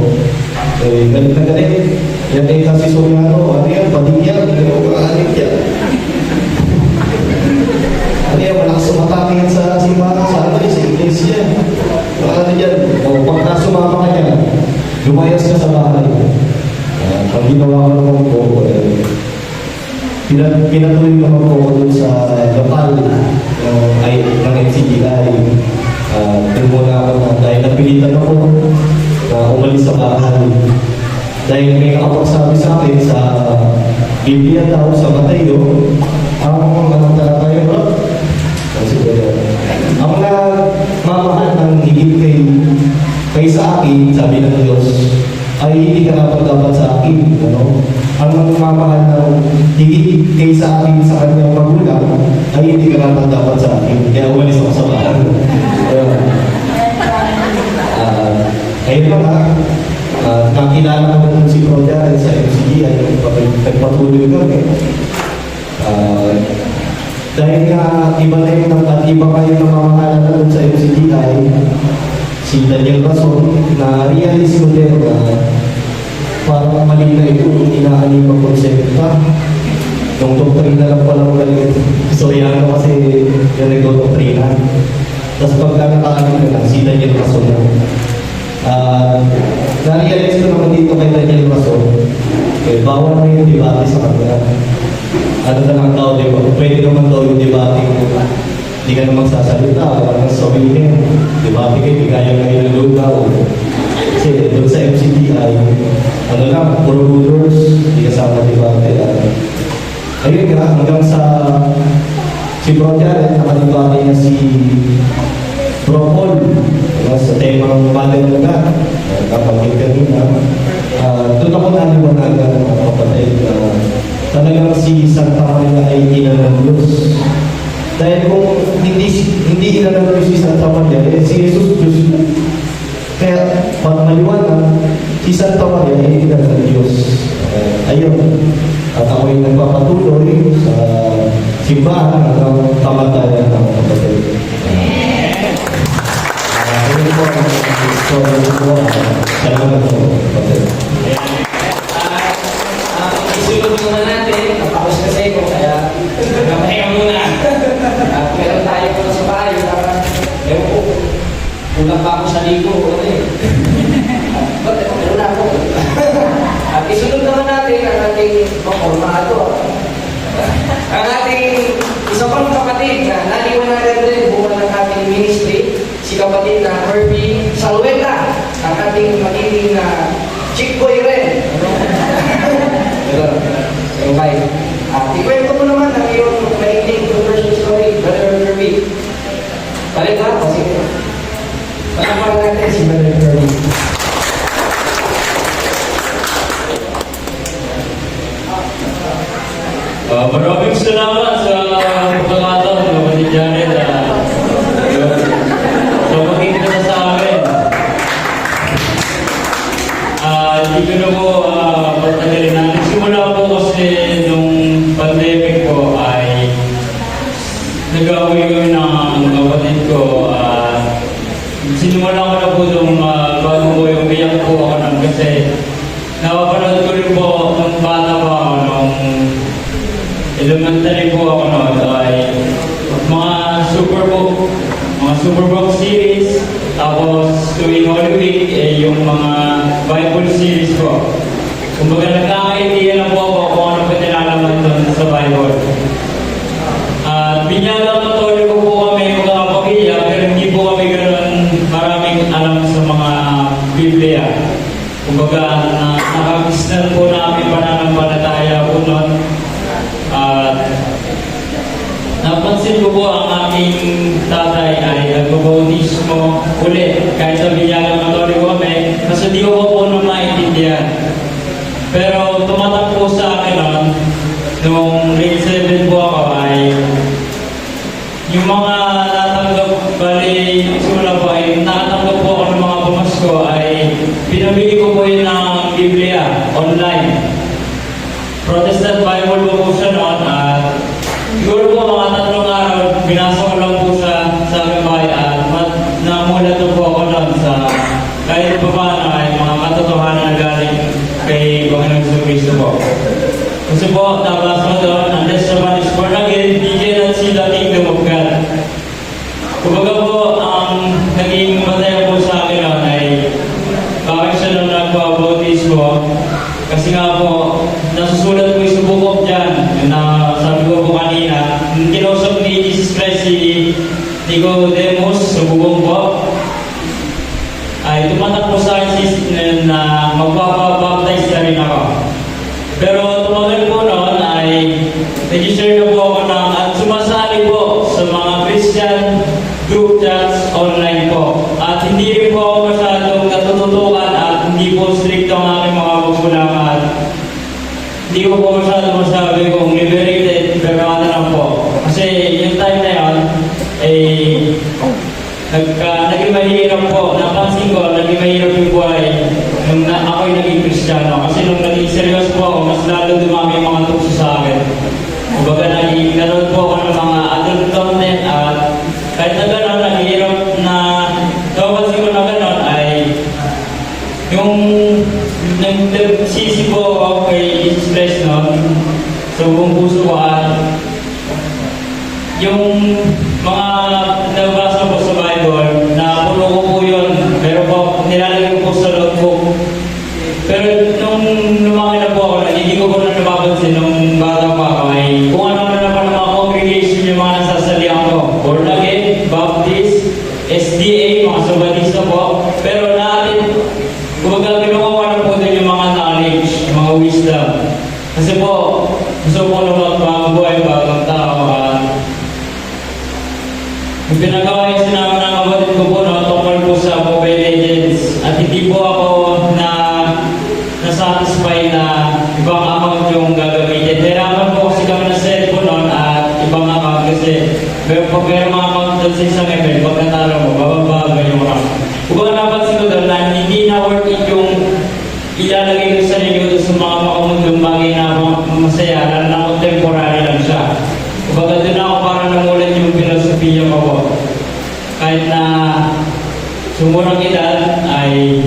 galit na galit. Yan kasi Soriano, ano yan, patigyan, alit yan. Ano yan, malakas sumatake yan sa simbahan, sa iglesia. Ano yan, pagka sumama ka niya, lumayas ka sa bahay. Ang ginawa ko naman po, pinatuloy naman po ko dun sa lokal ng NCGI. napilitan ako na umalis sa bahay. Dahil may nakapagsabi sa akin sa Biblia daw, sa Mateo, ang talataya ba? Ang nagmamahal ng higit kay sa akin, sabi ng Diyos, ay hindi dapat sa akin. Ano? Ang nagmamahal ng higit kay sa akin sa kanyang magulang, ay hindi dapat sa akin. Kaya umalis ako sa bahay. Ayun lang ha. Nakilala ko ng si Prodia sa MCG ay nagpatuloy kami. Dahil nga iba na yung at iba kayo na mamamahala na doon sa MCG ay si Daniel Rason na realist ko din na parang mali na ito inaalimang konsepta. Yung doktrina lang pala ko galing. So yan ako kasi yung nagdoktrina. Tapos pagka nakaalim na si Daniel Rason na. Na-realize ko naman dito kay Daniel Rason, bawal na yung debate sa kanila. Ano na lang daw, di ba? Pwede naman daw yung debate kung hindi ka na magsasalita, wala nang sabihin. Debate kayo, bigaya kayo ng lugaw. Kasi doon sa MCTI, ano lang, puro rulers, hindi kasama debate. Ayun nga, hanggang sa si Bro Jared, nakadebate niya si Bro Paul, sa temang Mother of God, kapag kanina, doon ako naliwanagan mga kapatid na talagang si Santa Maria ay ina ng Diyos. Dahil kung hindi ina ng Diyos si Santa Maria, si Jesus Diyos. Kaya pag maliwanag, si Santa Maria ay ina ng Diyos. Ayun, at ako'y nagpapatuloy sa simbahan hanggang kamatayan ng kapatid. Ayun po ang story ko. Salamat po, kapatid. Isunod muna natin, tapos kasi ko, kaya namahinga muna. Meron tayo po sa bahay, ewan ko, kulang pa ako sa ligo, ano eh. Meron na ako. At isunod naman natin ang ating pangormado. Ang ating isa pang kapatid na naliwanagan din buwan ng ating ministry, si kapatid na Herbie Salueta, ang ating magiging chick boy rin. Yung wife. Ikwento mo naman ang iyong maiging conversion story, Brother Herbie. Balik ba? Kasi panapalan natin si Brother Herbie. Maraming salamat sa pagkakataon ng kapatid Jared. So, makikita na sa amin. Dito na po, pagtagalin na. Nagsimula po kasi nung pandemic po ay nag-away kami ng kapatid ko. Sinimula ko na po nung bago po yung biyak po ako nang kasi napapanood ko rin po nung bata pa ako nung elementary po ako noon ay mga Superbook series, tapos tuwing Holy Week yung mga Bible series po. Kumbaga nagkakaidea na po ako kung ano pa nilalaman doon sa Bible. At binyagang Katoliko po kami magkakapamilya, pero hindi po kami ganoon maraming alam sa mga Biblia. Kumbaga nakagisnan po namin pananampalataya po noon. Napansin ko po ang aming tatay ay nagbabautismo ulit kahit sa binyagang Katoliko kami kasi di ko po nung maintindihan. Pero tumatak po sa akin noon, nung grade 7 po ako ay yung mga natanggap, bali, simula po ay nakatanggap po ako ng mga pamasko ay pinabili ko po yun ng Biblia online. Protestant Bible po siya noon at siguro po mga 3 araw, binasa ko lang po sa aming bahay at namulat po ako noon sa kahit pa paano ay mga katotohanan na galing kay Panginoon Kristo po. Kasi po, nabasa ko doon, unless someone is born again, he cannot see the kingdom of God. Kumbaga po, ang naging bataya po sa akin noon ay bakit siya nung nagpabautismo. Kasi nga po, nasusulat po yung subukop dyan, na sabi ko po kanina, kinausap ni Jesus Christ si Nicodemus, subukop po. naging mahirap po. Napansin ko, naging mahirap yung buhay nung ako'y naging Kristiyano. Kasi nung naging seryoso po ako, mas lalo dumami yung mga tukso sa akin. Kumbaga, nanood po ako ng mga adult content at kahit na gano'n, naghihirap na napansin ko na gano'n ay yung nagsisi po ako kay Jesus Christ noon sa buong puso ko at yung mga nabasa ko sa Bible na puno ko po yun, pero po nilalagay ko po sa notebook. Pero nung lumaki na po ako, hindi ko po na napapansin nung bata pa ako ay kung ano na naman ang mga congregation yung mga nasasalihan ko. Born Again, Baptist, SDA, mga Sabatista po. Pero natin, kumbaga kinukuha na po din yung mga knowledge, yung mga wisdom. Kasi po, gusto ko na magbabuhay bagong tao at yung pinagawa yung sinama ng kapatid ko po no, tungkol po sa Mobile Legends at hindi po ako na-satisfy na ibang account yung gagamitin. Hirapan po kasi kami ng cellphone noon at ibang account kasi pero mga account doon sa isang email, pag natalo mo, bababaga yung account. Kung napansin ko doon na hindi na worth it yung ilalagay ko sa sarili ko sa mga makamundong bagay na masaya, lalo na contemporary lang siya. Kumbaga doon ako parang namulat yung filosofiya ko po. Kahit na sumurang edad ay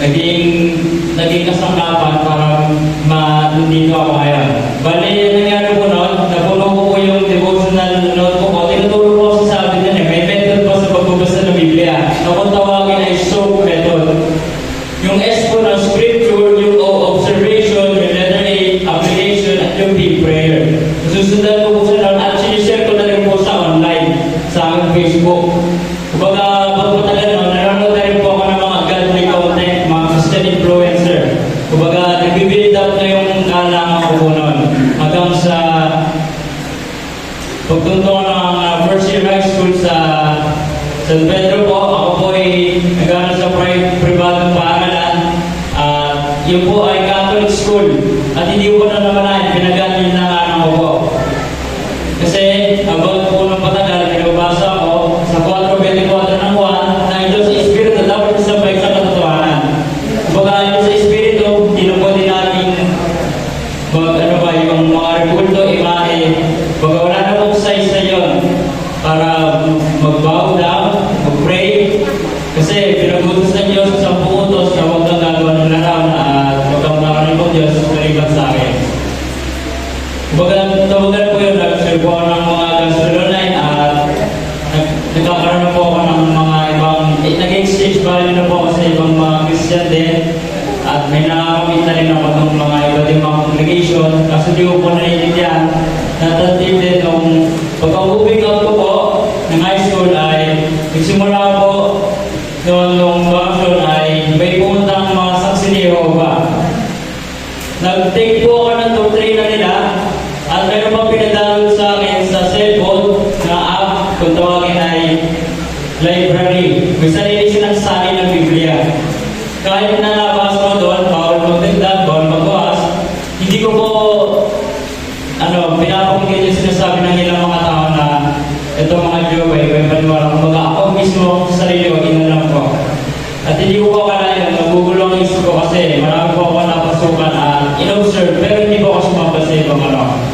naging kasangkapan para nandito ako ngayon. Bali, nangyari po noon, napuno ko po yung devotional note ko. Tinuturo ko sa sabi din may method po sa pagbabasa ng Biblia. Na kung tawagin ay SOAP method. Yung S po ng scripture, yung O, observation, yung letter A, application, at yung B, prayer. Susundan ko po sa noon at sinishare ko na rin po sa online, sa aking Facebook. Kumbaga, pagpatagal noon, nanonood na rin po ako ng mga godly content, mga Christian influencer. Kumbaga, nag-build up na yung kalaman ko po noon. Hanggang sa pagtunto ko ng first year high school sa San Pedro po, ako po ay nag-aaral sa private paaralan. Yun po ay Catholic school. At hindi ko na naman pinag-aral na anak ko po. Kasi habang po ng patagal, nagbabasa ako sa 4:24 ng 1 na ito sa Espiritu dapat isabay sa katotohanan. Kumbaga ito sa Espiritu, tinupod din natin yung mga rekulto, imahe. Kumbaga wala na pong size na yun para mag-bow down, mag-pray. Kasi pinagutos ng Diyos sa puutos na huwag kang gagawa ng larawan at huwag kang makarin mo Diyos maliban sa akin. Kumbaga, tawagan po yun, nag-share po ako ng mga gospel online at nagkakaroon po ako ng mga ibang, nag-exchange value na po ako sa ibang mga Christian din at may nakakamit na rin ako ng mga iba't ibang congregation kasi di ko po naiintindihan natatid din nung pagka-moving out ko po ng high school ay nagsimula po nung bakasyon ay may pumunta ang mga saksi ni Jehovah. Nag-take po ako ng doktrina nila at meron pa pinadalog sa akin sa cellphone na app kung tawagin ay library. May sarili silang sali ng Biblia. Kahit na nabasa ko doon, bawal magdagdag, bawal magbukas, hindi ko po pinapakinggan yung sinasabi ng ilang mga tao na ito mga Jehovah, may paniwala. Kumbaga ako mismo sa sarili ko, inalam ko. At hindi ko po kalayan, nagugulo ang isip ko kasi marami po ako napasukan at in-observe, pero hindi po ako sumabas sa ibang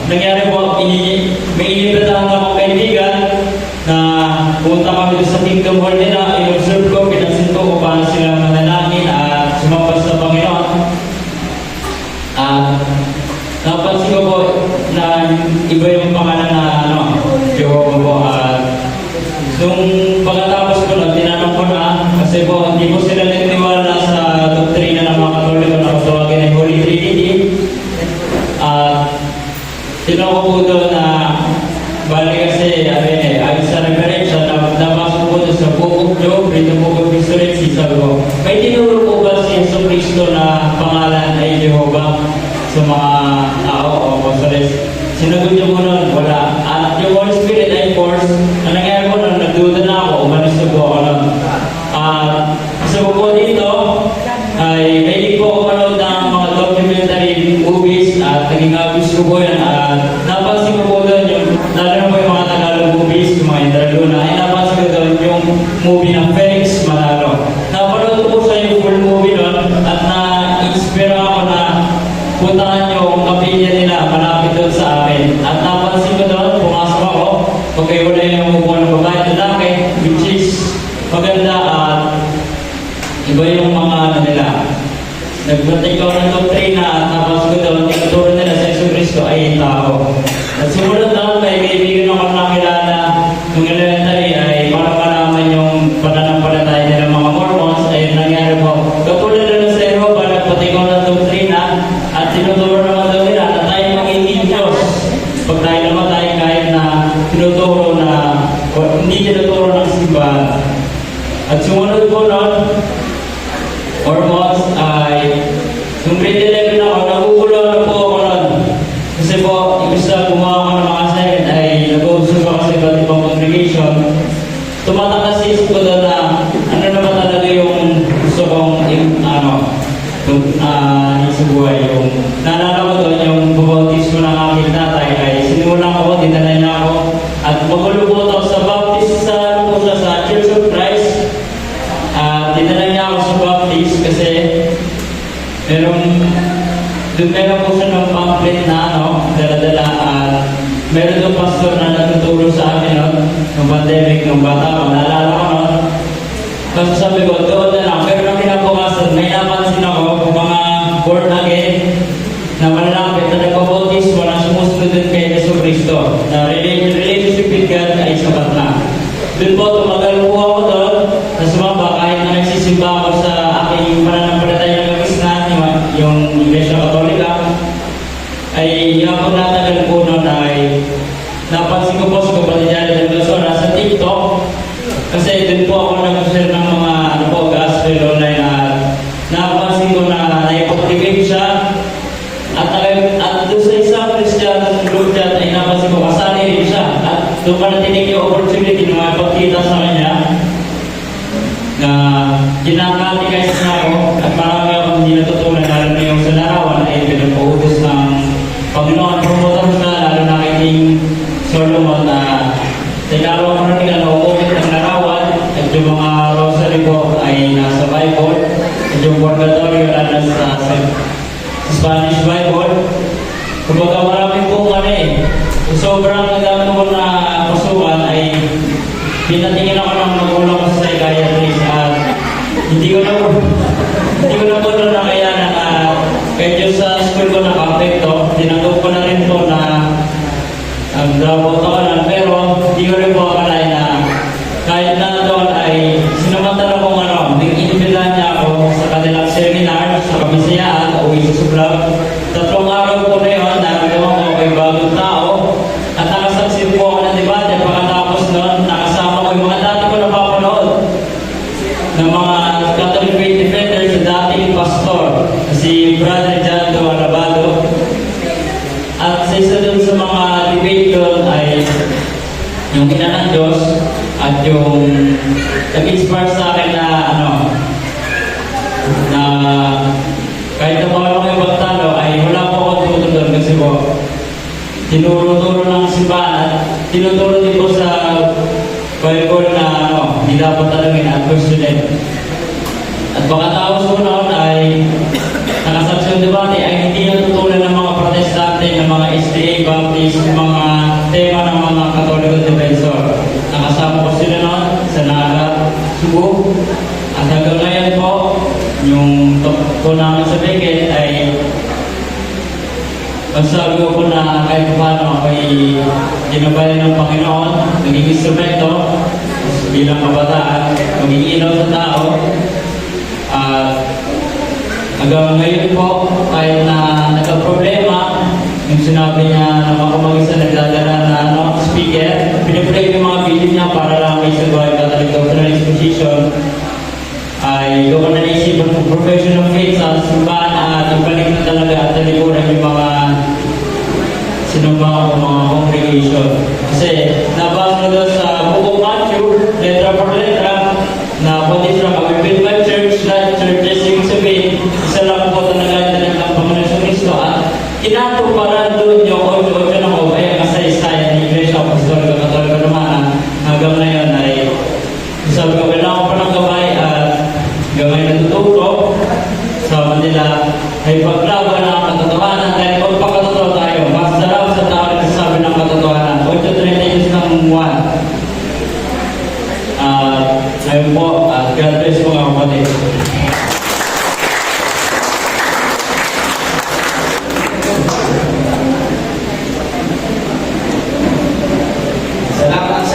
Nangyari po, may inibitahan akong kaibigan na pumunta kami doon sa Kingdom Hall nila, in-observe ko, pinansin ko kung paano sila manalangin at sumabas sa Panginoon. At napansin ko po na iba yung pangalan na Jehovah po at nung pagkatapos ko na, tinanong ko na kasi po hindi ko sila nagtiwala sa doktrina ng mga Katoliko na tawagin ay Holy Trinity. At tinanong ko po doon na bali kasi ayon sa referensya na nabasa ko doon sa Book of Job, Rito Book of History, sabi ko, may tinuro po ba si Jesus Cristo na pangalan ay Jehovah sa mga tao o apostles? Sinagot niyo po noon, wala. At yung Holy Spirit ay force, ang nangyari ko noon, nagduda na ako, umalis na po ako noon. Kasi po dito, ay may po ako manood ng mga documentary movies at naging abuse ko po yan. At napansin ko po doon, lalo na po yung mga Tagalog movies, magkaiwalay yung upo ng babae at lalaki, which is maganda at iba yung mga ano nila. Nagbantay ko ng doktrina at tapos ko doon, tinuturo nila sa Yesu Cristo ay tao. At sumunod na may kaibigan ako nakilala nung elementary ay para malaman yung pananampalataya nila mga Mormons ay nangyari po. Katulad na sa Europa, nagpatay ko ng doktrina at tinuturo naman daw nila na tayo magiging Diyos. Pag tayo namatay kahit na tinuturo na o hindi tinuturo ng simbahan. At sumunod po nun, Mormons ay nung grade 11 ako, nagugulo na po ako nun. Kasi po, ibig sa gumawa ko ng mga assignment ay nag-uusap ako sa iba't ibang congregation. Tumatak na isip ko doon na ano naman talaga yung gusto kong sa buhay. Yung naalala ko doon, yung baptismo ng aking tatay ay sinimulan ko, dinala niya ako at magulubot ako sa baptist sa Church of Christ. Dinala niya ako sa baptist kasi meron po siya ng pamphlet na dala-dala at meron doon pastor na nagtuturo sa amin nung pandemic, nung bata ako, naalala ko nun. Kasi sabi ko, doon na lang, pero nang kinabukasan, may napansin ako mga born again na malalapit na nagpabautismo na sumusunod din kay Yesu Cristo na relationship with God ay sapat na. Doon po, tumagal po ako doon na sumamba kahit na nagsisimba ako sa aking pananampalataya ng Kristan, yung Iglesia Katolika, ay yung ako natagal po noon ay napansin ko po sa kapatid Jared Mendoza sa TikTok kasi doon po ako nag-share ng mga gospel online at napansin ko na naipag-activate siya at doon sa isang Christian group chat ay napansin ko kasali rin siya at doon pa natinig yung opportunity na makapagkita sa kanya na kinakatikais na ako at marami akong hindi natutunan lalo na yung sa larawan ay pinag-uutos ng Panginoon promotor na lalo na kay Solomon na tinaraw ko na nila na uumit ng larawan at yung mga rosary po ay nasa Bible at yung purgatorio na nasa Spanish Bible. Kumbaga marami po sobrang dami ko na pasukan ay pinatingin ako ng magulang ko sa psychiatrist at hindi ko na po na nakayanan na kahit yung sa school ko nakapekto, tinanggap ko na rin po na drop-out ako na, pero hindi ko rin po akalain na kahit na doon ay sinamantala kong nag-inibitahan niya ako sa kanilang seminar sa Kabisayaan o Isus Vlog. 3 araw po na yun, nagagawa ko kay bagong tao at nakasaksin po ako ng debate. Pagkatapos noon, nakasama ko yung mga dati ko napapanood ng mga Catholic faith defenders sa dating pastor, si Brother John Alabado. At sa isa dun sa mga debate doon ay yung ina ng Diyos at yung nag-inspire sa akin na na kahit na paano kayo magtalo ay wala po akong tutulog kasi po tinuro-turo ng simbahan at tinuturo din po sa Bible na hindi dapat talangin at questionin. At pagkatapos po noon ay nakasaksyon debate ay hindi natutunan ng mga protestante, ng mga SDA, Baptist, mga tema ng mga Katoliko defensor. Nakasama ko sila noon sa Nara, Cebu. At hanggang ngayon po, yung talk po namin sa Beckett ay pagsabi ko po na kahit paano ako'y ginabayan ng Panginoon, naging instrumento bilang kabataan, maging ilaw sa tao. At hanggang ngayon po, kahit na nagka-problema, yung sinabi niya na makamag-isa nagdadala na speaker, piniplay yung mga video niya para lang may saguhay Catholic Doctrinal Exposition, ay doon ko na naisipan ng profession of faith sa simbahan at ibalik na talaga at talikuran yung mga sinumba o mga congregation. Kasi nabasa doon sa Book of Matthew, letra por letra, na pati siya kami build my church, that churches yung sabihin, isa lang po talaga ng Panginoon sa Cristo at kinatuparan doon yung 8-8 ng ay kasaysayan ng Iglesia Apostolika Katolika Romana. Hanggang ngayon ay sabi ko, kailangan ko pa ng gabay at gabay na tuturo sa Manila ay paglaban ng katotohanan dahil pagpakatotoo tayo, mas sarap sa tao nagsasabi ng katotohanan. 8:31 ng 1.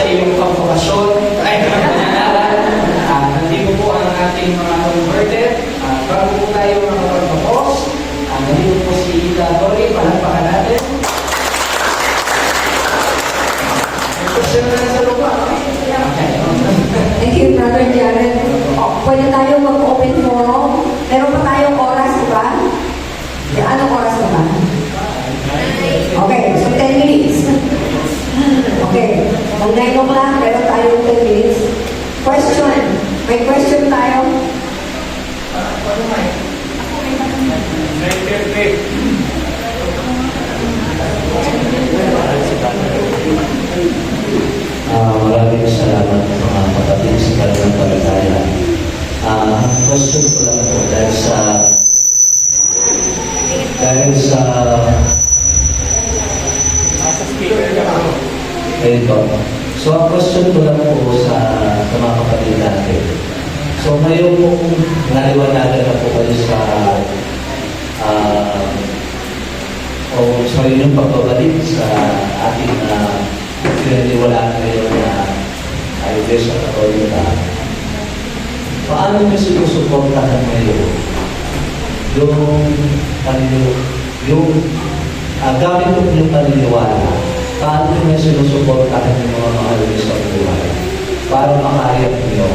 ay yung pagpapasyon, ay pagpapanalan. Nandito po ang ating mga converted. Bago po tayo makapagpapos, nandito po si Ida Dory, palagpakan natin. Question na sa lupa. Okay. Thank you, Brother Jared. Pwede tayo mag-open forum. Meron pa tayong oras, di ba? Anong oras na ba? Okay, so 10 minutes. Okay, ang 9 o'clock, meron tayong 10 minutes. Question. May question tayo? Maraming salamat mga kapatid sa kanilang paligaya. Question ko lang po ito. So ang question ko lang po sa mga kapatid natin. So ngayon po naliwanagan na po kayo sa inyong pagbabalik sa ating pinaniwalaan ngayon na Iglesia Katolika. Paano nyo sinusuportahan ngayon yung gamit ko yung paniniwala, paano nyo sinusuportahan yung mga mahal nyo sa buhay para makayat nyo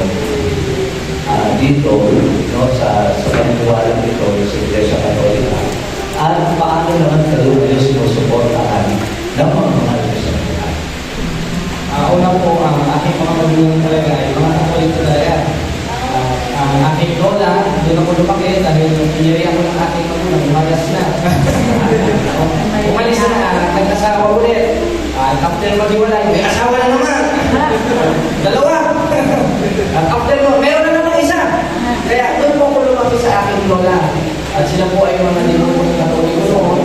dito, no, sa paniniwala dito sa Iglesia Katolika, at paano naman kayo nyo sinusuportahan ng mga mahal nyo sa buhay? Una po, ang aking mga magulang talaga ay mga Katolik talaga. Ang aking lola, doon ako lumaki dahil pinirihan ko ng aking magulang, umalas na. Umalis na, nag-asawa ulit. After maghiwalay, may asawa na naman. Dalawa. At after mo, meron na naman isa. Kaya doon po ako lumaki sa aking lola. At sila po ay mga nilulong Katoliko noon.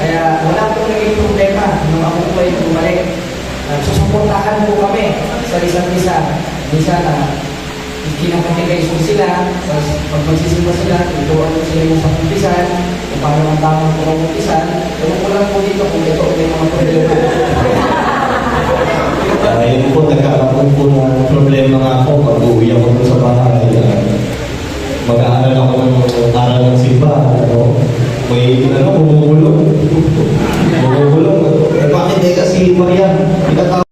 Kaya wala po naging problema nung ako po ay bumalik. Susuportahan po kami sa isa't isa. Minsan kinakatigaysun sila, pag magsisimba sila, ituan ko sila yung pag-umpisan, kung paano ang tamang pag-umpisan. Ewan ko lang po dito kung ito may mga problema. Yun po, nagkakaroon po ng problema nga ako pag uwi ako dun sa bahay. Mag-aaral ako ng aral ng simbahan. May bumubulong.